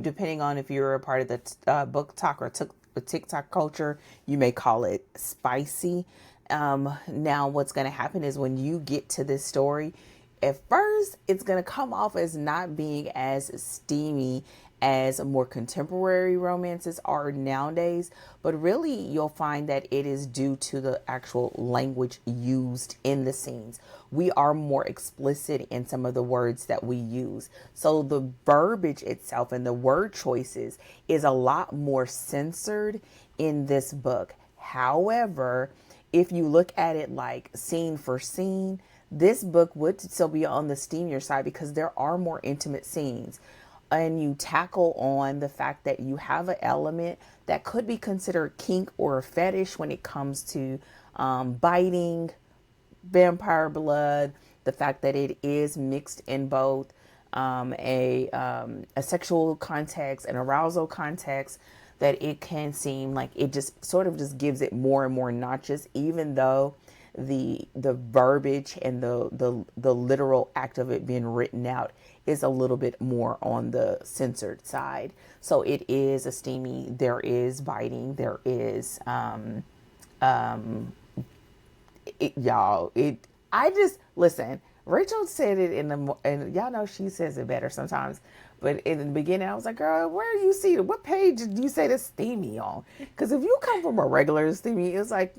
Speaker 1: depending on if you're a part of the book talk or TikTok culture, you may call it spicy. Now what's going to happen is when you get to this story, at first, it's going to come off as not being as steamy as more contemporary romances are nowadays, but really you'll find that it is due to the actual language used in the scenes. We are more explicit in some of the words that we use. So the verbiage itself and the word choices is a lot more censored in this book. However, if you look at it like scene for scene, this book would still be on the steamier side because there are more intimate scenes. And you tackle on the fact that you have an element that could be considered kink or a fetish when it comes to biting, vampire blood, the fact that it is mixed in both a sexual context and arousal context, that it can seem like it just sort of just gives it more and more notches, even though the verbiage and the literal act of it being written out is a little bit more on the censored side. So it is a steamy, there is biting, there is listen, Rachel said it and y'all know she says it better sometimes. But in the beginning, I was like, girl, where you see it? What page did you say this steamy on? Because if you come from a regular steamy, it's like,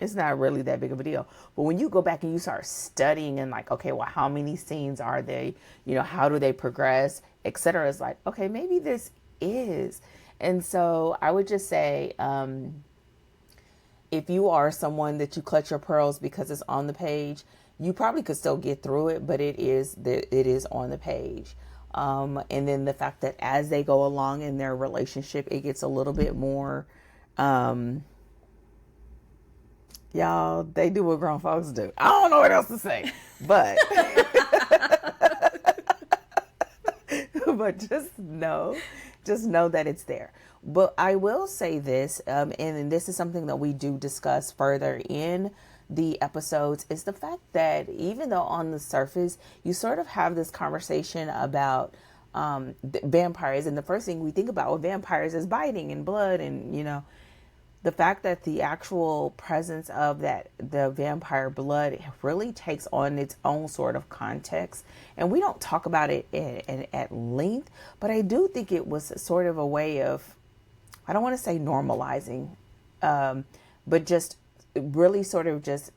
Speaker 1: it's not really that big of a deal. But when you go back and you start studying and like, okay, well, how many scenes are they? How do they progress, etc. It's like, okay, maybe this is. And so I would just say, if you are someone that you clutch your pearls because it's on the page, you probably could still get through it, but it is on the page. And then the fact that as they go along in their relationship, it gets a little bit more, y'all, they do what grown folks do. I don't know what else to say, but, but just know that it's there. But I will say this, and this is something that we do discuss further in the episodes, is the fact that even though on the surface you sort of have this conversation about vampires, and the first thing we think about with vampires is biting and blood, and the fact that the actual presence of the vampire blood really takes on its own sort of context. And we don't talk about it at length, but I do think it was sort of a way of, I don't want to say normalizing, but just really sort of just,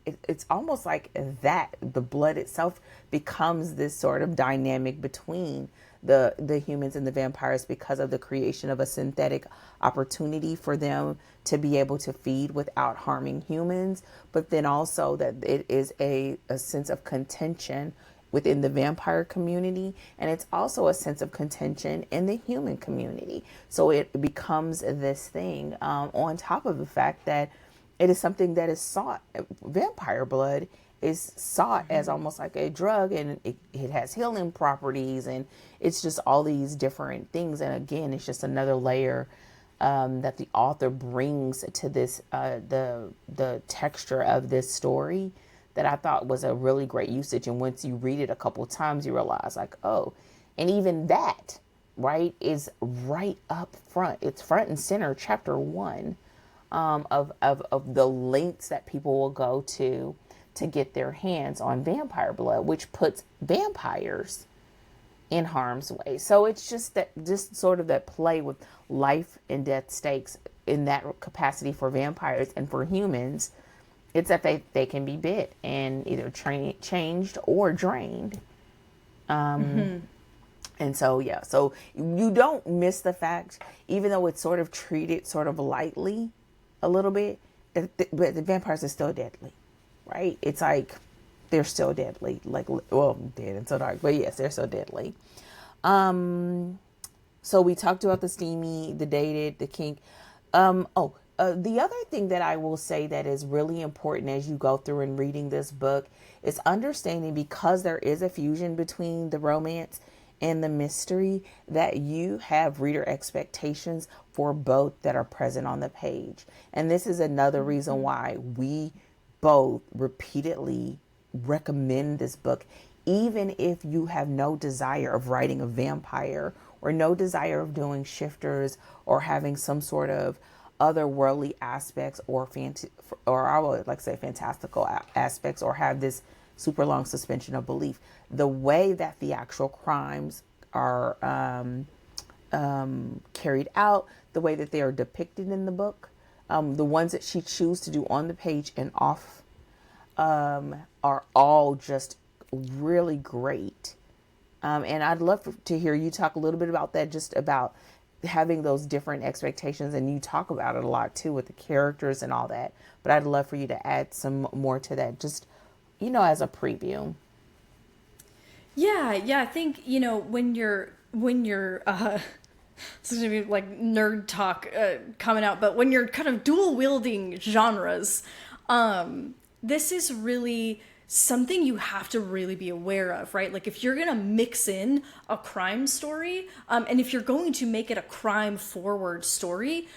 Speaker 1: it's almost like that the blood itself becomes this sort of dynamic between the humans and the vampires, because of the creation of a synthetic opportunity for them to be able to feed without harming humans. But then also that it is a sense of contention within the vampire community, and it's also a sense of contention in the human community. So it becomes this thing, on top of the fact that it is something that is sought. Vampire blood is sought as almost like a drug, and it has healing properties, and it's just all these different things. And again, it's just another layer that the author brings to this, the texture of this story, that I thought was a really great usage. And once you read it a couple times, you realize like, oh, and even that, right, is right up front. It's front and center, chapter 1, of the lengths that people will go to get their hands on vampire blood, which puts vampires in harm's way. So it's just sort of that play with life and death stakes in that capacity for vampires. And for humans, it's that they can be bit and either changed or drained. And so, yeah, so you don't miss the fact, even though it's sort of treated sort of lightly a little bit, but the vampires are still deadly, right? It's like they're still deadly, like, well, dead and so dark, but yes, they're so deadly. So we talked about the steamy, the dated, the kink. The other thing that I will say that is really important as you go through and reading this book is understanding, because there is a fusion between the romance and the mystery, that you have reader expectations for both that are present on the page. And this is another reason why we both repeatedly recommend this book, even if you have no desire of writing a vampire, or no desire of doing shifters, or having some sort of otherworldly aspects, or I would like to say fantastical aspects, or have this super long suspension of belief. The way that the actual crimes are carried out, the way that they are depicted in the book, the ones that she chooses to do on the page and off, are all just really great. And I'd love to hear you talk a little bit about that, just about having those different expectations. And you talk about it a lot too with the characters and all that, but I'd love for you to add some more to that, just, as a preview.
Speaker 2: Yeah, I think, when you're this is gonna be like nerd talk coming out, but when you're kind of dual wielding genres, this is really something you have to really be aware of, right? Like, if you're gonna mix in a crime story, and if you're going to make it a crime forward story,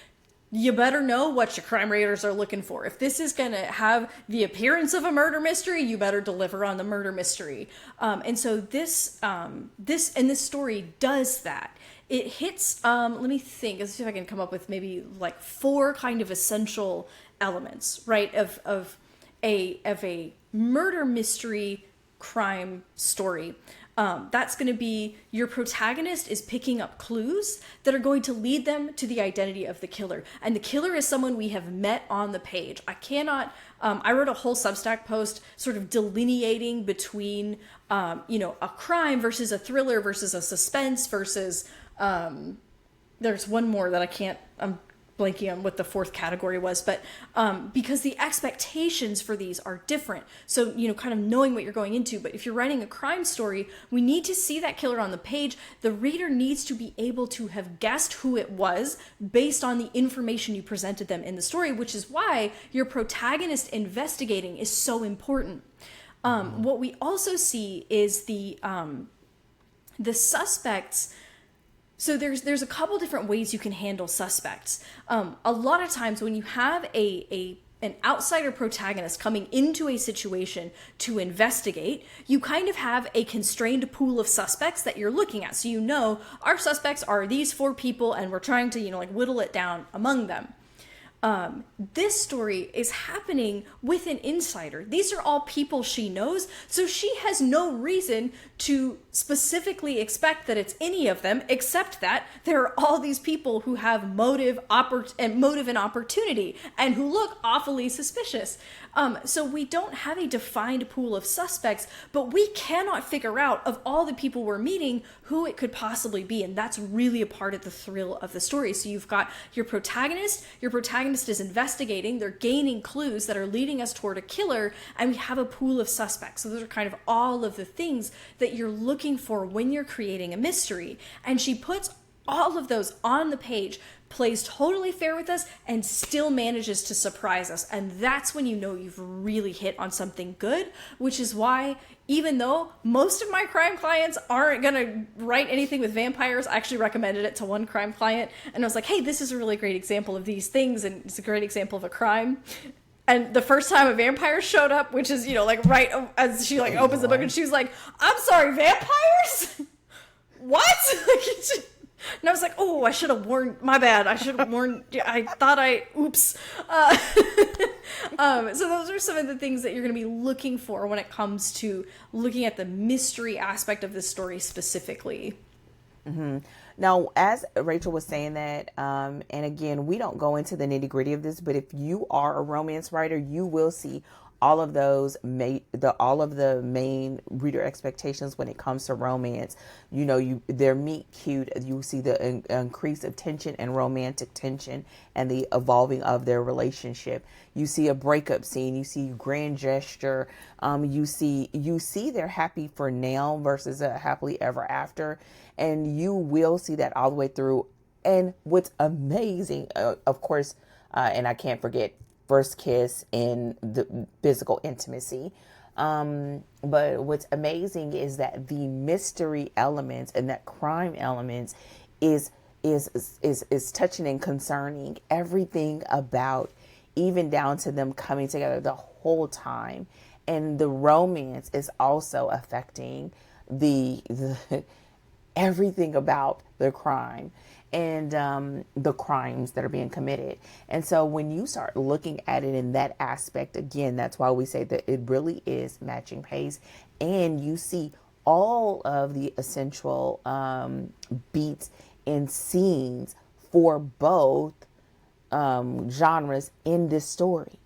Speaker 2: you better know what your crime raters are looking for. If this is gonna have the appearance of a murder mystery, you better deliver on the murder mystery. And so this story does that. It hits, let me think, let's see if I can come up with maybe like 4 kind of essential elements, right? Of a murder mystery crime story. That's going to be, your protagonist is picking up clues that are going to lead them to the identity of the killer. And the killer is someone we have met on the page. I wrote a whole Substack post sort of delineating between, a crime versus a thriller versus a suspense versus, there's one more that I'm blanking on what the fourth category was, but because the expectations for these are different. So, kind of knowing what you're going into. But if you're writing a crime story, we need to see that killer on the page. The reader needs to be able to have guessed who it was based on the information you presented them in the story, which is why your protagonist investigating is so important. What we also see is the suspects. So there's a couple different ways you can handle suspects. A lot of times when you have an outsider protagonist coming into a situation to investigate, you kind of have a constrained pool of suspects that you're looking at. So our suspects are these 4 people, and we're trying to whittle it down among them. This story is happening with an insider. These are all people she knows, so she has no reason to specifically expect that it's any of them, except that there are all these people who have motive and opportunity, and who look awfully suspicious. So we don't have a defined pool of suspects, but we cannot figure out, of all the people we're meeting, who it could possibly be, and that's really a part of the thrill of the story. So you've got your protagonist is investigating, they're gaining clues that are leading us toward a killer, and we have a pool of suspects. So those are kind of all of the things that you're looking for when you're creating a mystery. And she puts all of those on the page, plays totally fair with us, and still manages to surprise us. And that's when you've really hit on something good, which is why, even though most of my crime clients aren't going to write anything with vampires, I actually recommended it to one crime client, and I was like, hey, this is a really great example of these things, and it's a great example of a crime. And the first time a vampire showed up, which is, right as she opens the book, and she was like, I'm sorry, vampires? What? And I was like, oh, I should have warned, my bad. I should have warned, oops. So those are some of the things that you're going to be looking for when it comes to looking at the mystery aspect of this story specifically.
Speaker 1: Mm-hmm. Now, as Rachel was saying that, and again, we don't go into the nitty gritty of this, but if you are a romance writer, you will see all of those all of the main reader expectations when it comes to romance. Their meet cute. You see the increase of tension and romantic tension and the evolving of their relationship. You see a breakup scene. You see grand gesture. You see they're happy for now versus a happily ever after, and you will see that all the way through. And what's amazing, of course, and I can't forget first kiss and the physical intimacy. But what's amazing is that the mystery elements and that crime elements is touching and concerning everything about, even down to them coming together the whole time. And the romance is also affecting the everything about the crime and the crimes that are being committed. And so when you start looking at it in that aspect, again, that's why we say that it really is matching pace. And you see all of the essential beats and scenes for both genres in this story,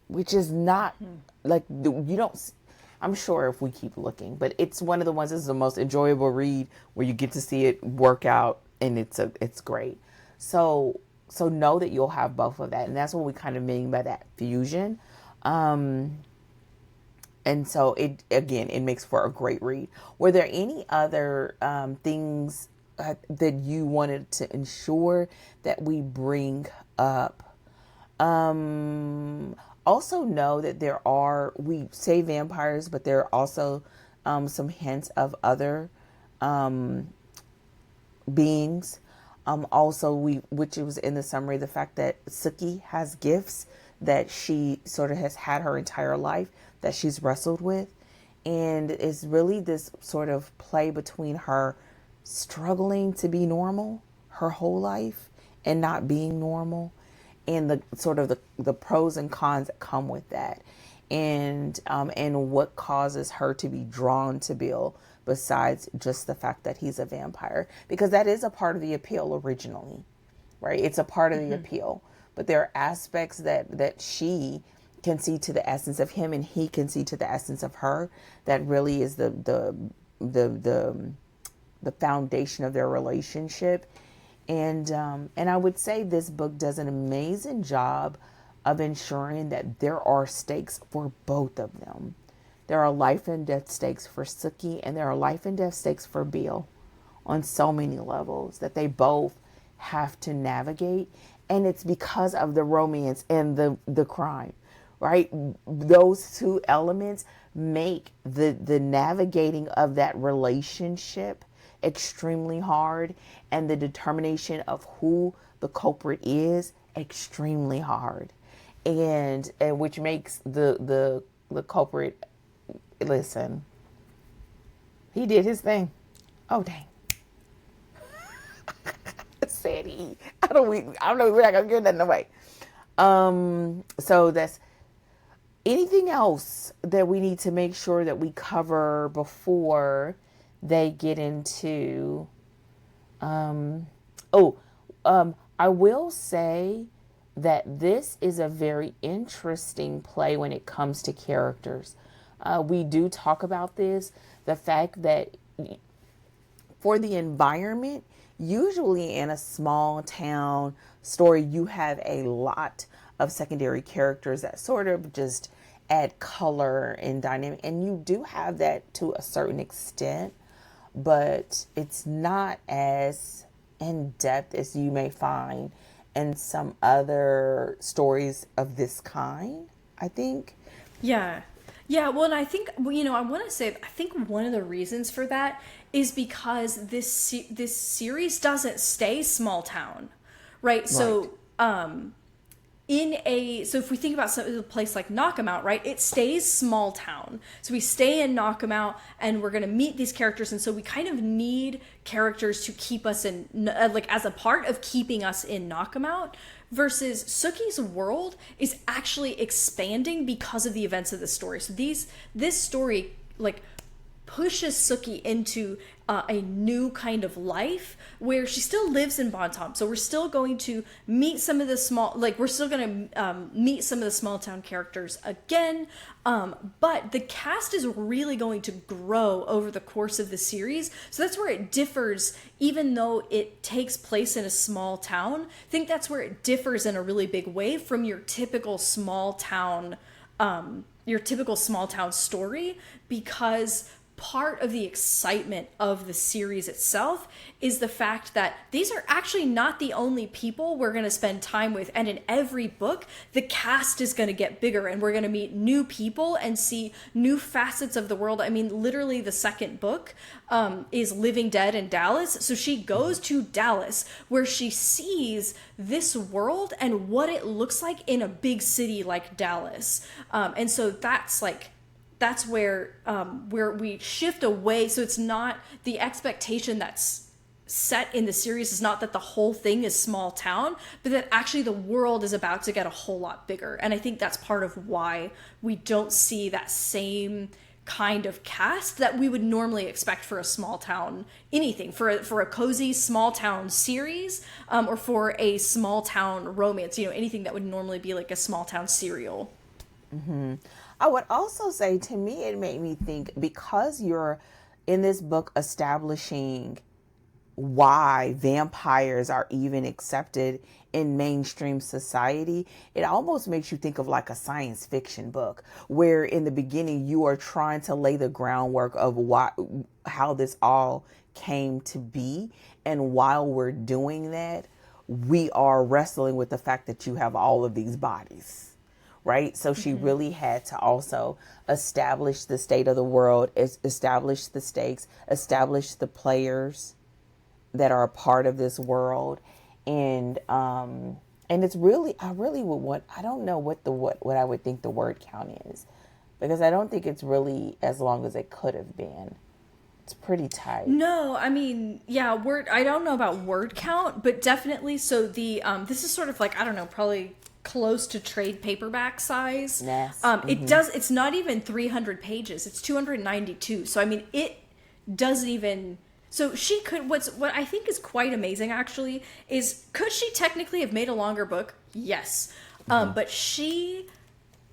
Speaker 1: which is not like you don't. I'm sure if we keep looking, but it's one of the ones. This is the most enjoyable read where you get to see it work out, and it's great. So know that you'll have both of that, and that's what we kind of mean by that fusion. And so it makes for a great read. Were there any other things that you wanted to ensure that we bring up? Also know that we say vampires, but there are also some hints of other beings. Also, which was in the summary, the fact that Sookie has gifts that she sort of has had her entire life that she's wrestled with. And it's really this sort of play between her struggling to be normal her whole life and not being normal, and the sort of the pros and cons that come with that, and what causes her to be drawn to Bill besides just the fact that he's a vampire, because that is a part of the appeal originally, right? It's a part of the appeal, but there are aspects that she can see to the essence of him and he can see to the essence of her that really is the foundation of their relationship. And I would say this book does an amazing job of ensuring that there are stakes for both of them. There are life and death stakes for Sookie, and there are life and death stakes for Bill on so many levels that they both have to navigate. And it's because of the romance and the crime, right? Those two elements make the navigating of that relationship extremely hard, and the determination of who the culprit is extremely hard, and which makes the culprit, listen, he did his thing. Oh dang. Said he. I don't know, we're not gonna give nothing away. So that's anything else that we need to make sure that we cover before they get into I will say that this is a very interesting play when it comes to characters. We do talk about this, the fact that for the environment, usually in a small town story, you have a lot of secondary characters that sort of just add color and dynamic. And you do have that to a certain extent, but it's not as in depth as you may find in some other stories of this kind, I think.
Speaker 2: Yeah. Yeah, well, and I think, I want to say, I think one of the reasons for that is because this series doesn't stay small town, right? So, so if we think about a place like Knockemout, right, it stays small town. So we stay in Knockemout and we're going to meet these characters. And so we kind of need characters to keep us in, like as a part of keeping us in Knockemout, versus Sookie's world is actually expanding because of the events of the story. So this story like pushes Sookie into a new kind of life where she still lives in Bontom. So we're still going to meet some of the meet some of the small town characters again. But the cast is really going to grow over the course of the series. So that's where it differs, even though it takes place in a small town. I think that's where it differs in a really big way from your typical small town story, because part of the excitement of the series itself is the fact that these are actually not the only people we're going to spend time with. And in every book, the cast is going to get bigger and we're going to meet new people and see new facets of the world. I mean, literally the second book is Living Dead in Dallas. So she goes to Dallas where she sees this world and what it looks like in a big city like Dallas. And so that's where we shift away. So it's not the expectation that's set in the series is not that the whole thing is small town, but that actually the world is about to get a whole lot bigger. And I think that's part of why we don't see that same kind of cast that we would normally expect for a small town anything, for a cozy small town series, or for a small town romance, anything that would normally be like a small town serial.
Speaker 1: Mm-hmm. I would also say, to me, it made me think, because you're in this book establishing why vampires are even accepted in mainstream society, it almost makes you think of like a science fiction book, where in the beginning you are trying to lay the groundwork of how this all came to be. And while we're doing that, we are wrestling with the fact that you have all of these bodies. Right. So she really had to also establish the state of the world, establish the stakes, establish the players that are a part of this world. And it's really, I don't know what I would think the word count is, because I don't think it's really as long as it could have been. It's pretty tight.
Speaker 2: No, I mean, yeah, I don't know about word count, but definitely. So this is sort of like, I don't know, probably close to trade paperback size.
Speaker 1: Yes.
Speaker 2: It's not even 300 pages. It's 292. So I mean, it doesn't even. So she could. What I think is quite amazing actually is, could she technically have made a longer book? Yes. But she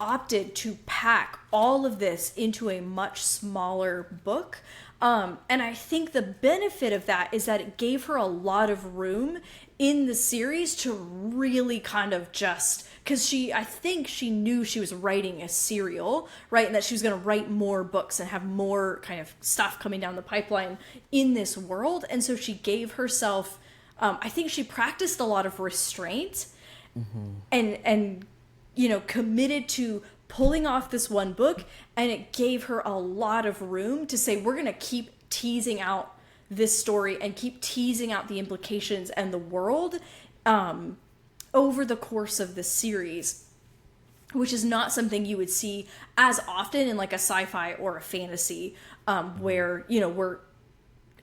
Speaker 2: opted to pack all of this into a much smaller book. And I think the benefit of that is that it gave her a lot of room in the series to really kind of just, because I think she knew she was writing a serial, right? And that she was going to write more books and have more kind of stuff coming down the pipeline in this world. And so she gave herself, I think she practiced a lot of restraint and, you know, committed to pulling off this one book, and it gave her a lot of room to say, we're going to keep teasing out this story and keep teasing out the implications and the world over the course of the series, which is not something you would see as often in like a sci-fi or a fantasy, where, you know, we're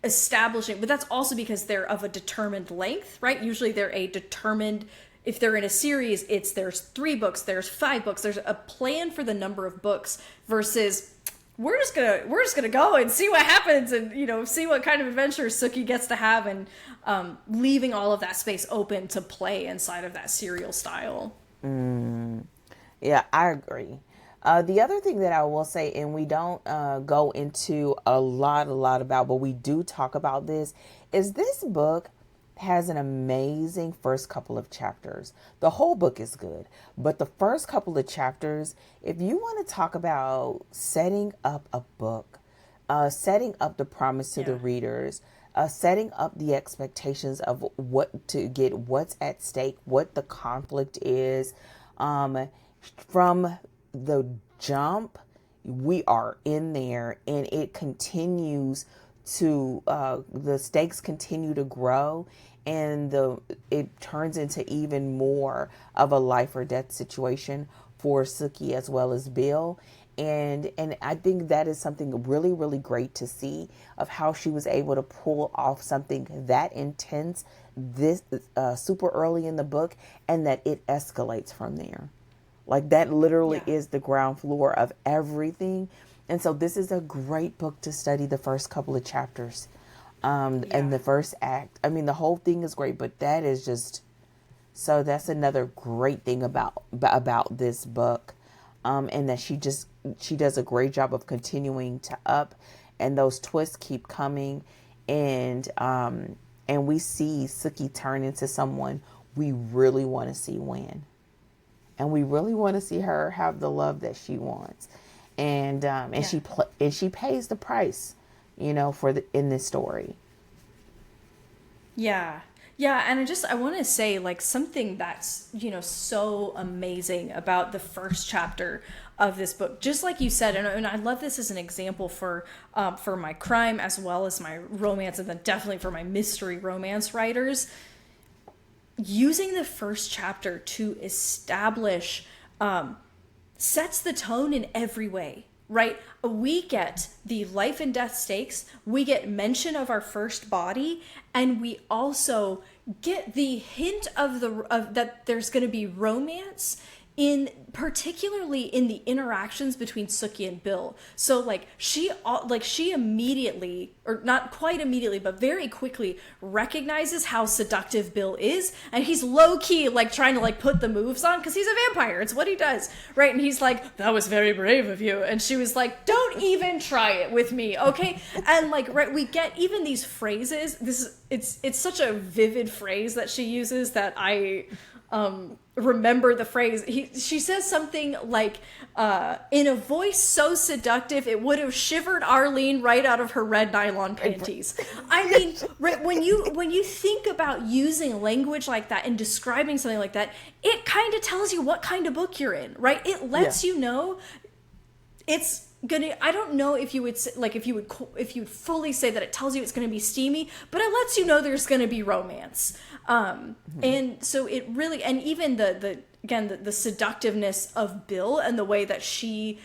Speaker 2: establishing, but that's also because they're of a determined length, right? Usually they're a determined, if they're in a series, there's 3 books, there's 5 books, there's a plan for the number of books, versus we're just gonna go and see what happens, and, you know, see what kind of adventures Sookie gets to have, and leaving all of that space open to play inside of that serial style.
Speaker 1: Yeah, I agree. The other thing that I will say, and we don't go into a lot about, but we do talk about this, is this book has an amazing first couple of chapters. The whole book is good, but the first couple of chapters, if you want to talk about setting up a book, setting up the promise to the readers, setting up the expectations of what to get, what's at stake, what the conflict is, from the jump, we are in there, and it continues to, the stakes continue to grow, and it turns into even more of a life or death situation for Sookie as well as Bill. And I think that is something really, really great to see, of how she was able to pull off something that intense this super early in the book, and that it escalates from there. Like, that literally is the ground floor of everything. And so this is a great book to study the first couple of chapters. And the first act. I mean, the whole thing is great, but that is just, so that's another great thing about this book. And that she does a great job of continuing to up, and those twists keep coming. And we see Sookie turn into someone we really want to see win. And we really want to see her have the love that she wants. And she pays the price, you know, in this story.
Speaker 2: Yeah, and I want to say, like, something that's, you know, so amazing about the first chapter of this book, just like you said, and I love this as an example for my crime as well as my romance, and then definitely for my mystery romance writers. Using the first chapter to establish, sets the tone in every way, right? We get the life and death stakes, we get mention of our first body, and we also get the hint of that there's going to be romance, particularly in the interactions between Sookie and Bill. So she immediately, or not quite immediately, but very quickly recognizes how seductive Bill is, and he's low-key trying to put the moves on because he's a vampire. It's what he does, right? And he's like, "That was very brave of you," and she was like, "Don't even try it with me, okay?" And right, we get even these phrases. It's such a vivid phrase that she uses that I remember the phrase. She says something like, in a voice so seductive it would have shivered Arlene right out of her red nylon panties. I mean, right, when you think about using language like that and describing something like that, it kind of tells you what kind of book you're in, right? It lets you know it's gonna, I don't know if you would say, if you would fully say that it tells you it's gonna be steamy, but it lets you know there's gonna be romance. And so it really, and even the seductiveness of Bill and the way that she,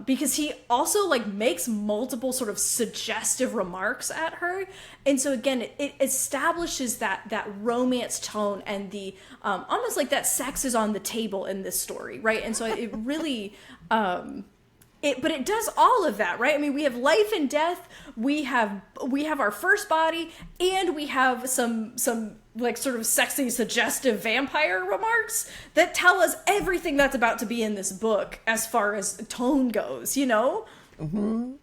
Speaker 2: because he also makes multiple sort of suggestive remarks at her. And so again, it establishes that romance tone and the, almost like that sex is on the table in this story, right? And so it really, but it does all of that, right? I mean, we have life and death, we have our first body, and we have some sort of sexy, suggestive vampire remarks that tell us everything that's about to be in this book as far as tone goes, you know?
Speaker 1: Mm-hmm.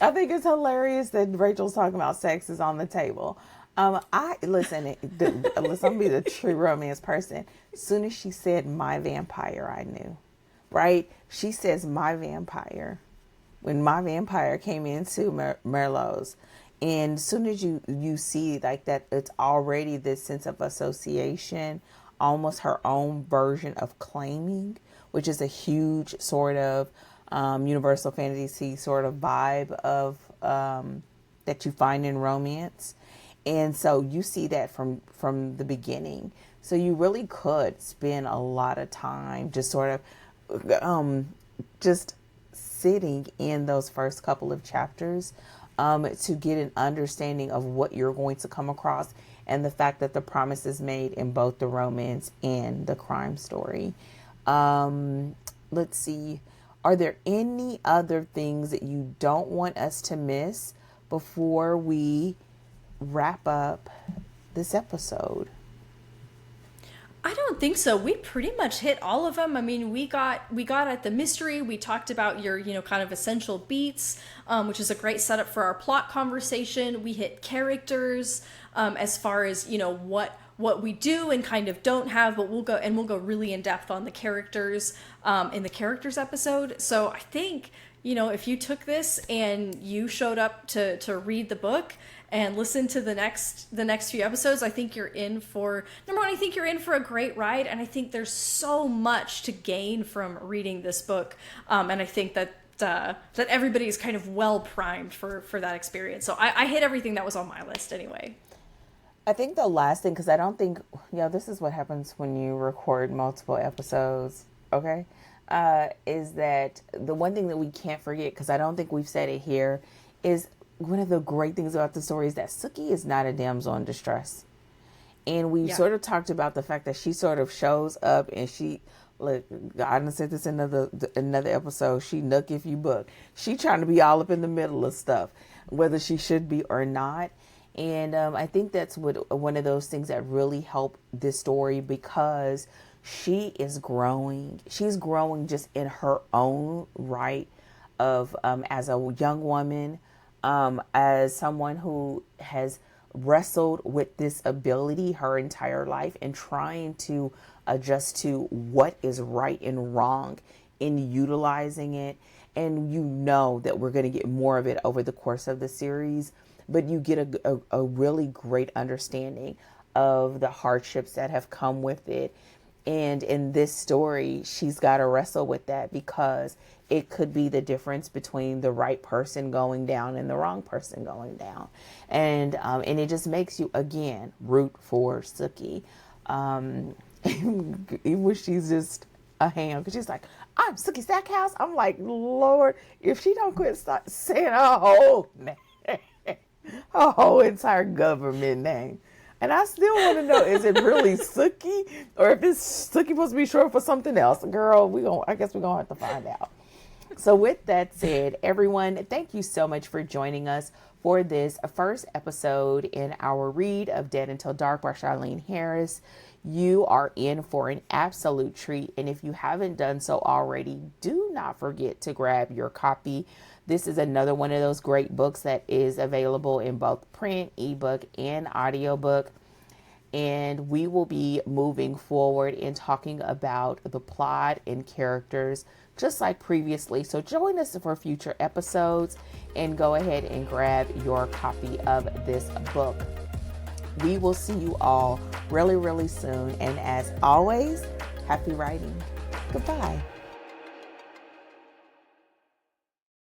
Speaker 1: I think it's hilarious that Rachel's talking about sex is on the table. Listen, I'm be the true romance person. As soon as she said my vampire, I knew, right? She says my vampire. When my vampire came into Merlot's, and as soon as you see like that, it's already this sense of association, almost her own version of claiming, which is a huge sort of universal fantasy sort of vibe of that you find in romance. And so you see that from the beginning. So you really could spend a lot of time just sort of just sitting in those first couple of chapters to get an understanding of what you're going to come across, and the fact that the promise is made in both the romance and the crime story. Let's see. Are there any other things that you don't want us to miss before we wrap up this episode?
Speaker 2: I don't think so. We pretty much hit all of them. I mean, we got at the mystery. We talked about your, kind of essential beats, which is a great setup for our plot conversation. We hit characters, as far as, what we do and kind of don't have, but we'll go really in depth on the characters, in the characters episode. So I think, if you took this and you showed up to read the book and listen to the next few episodes, I think you're in for, number one, I think you're in for a great ride. And I think there's so much to gain from reading this book. And I think that everybody is kind of well primed for that experience. So I hit everything that was on my list anyway.
Speaker 1: I think the last thing, because I don't think, this is what happens when you record multiple episodes, okay? Is that the one thing that we can't forget, because I don't think we've said it here, is one of the great things about the story is that Sookie is not a damsel in distress. And we sort of talked about the fact that she sort of shows up and she, look, I done said this in another episode, she nook if you book. She trying to be all up in the middle of stuff, whether she should be or not. And I think that's one of those things that really help this story, because she is growing. She's growing just in her own right of as a young woman, as someone who has wrestled with this ability her entire life and trying to adjust to what is right and wrong in utilizing it. And that we're going to get more of it over the course of the series, but you get a really great understanding of the hardships that have come with it. And in this story, she's got to wrestle with that, because it could be the difference between the right person going down and the wrong person going down. And it just makes you, again, root for Sookie. Even when she's just a ham, because she's like, I'm Sookie Stackhouse. I'm like, Lord, if she don't quit saying her whole name, her whole entire government name. And I still want to know, is it really Sookie, or if it's Sookie supposed to be short for something else? Girl, I guess we're going to have to find out. So with that said, everyone, thank you so much for joining us for this first episode in our read of Dead Until Dark by Charlaine Harris. You are in for an absolute treat. And if you haven't done so already, do not forget to grab your copy. This is another one of those great books that is available in both print, ebook, and audiobook. And we will be moving forward in talking about the plot and characters just like previously. So join us for future episodes and go ahead and grab your copy of this book. We will see you all really, really soon. And as always, happy writing. Goodbye.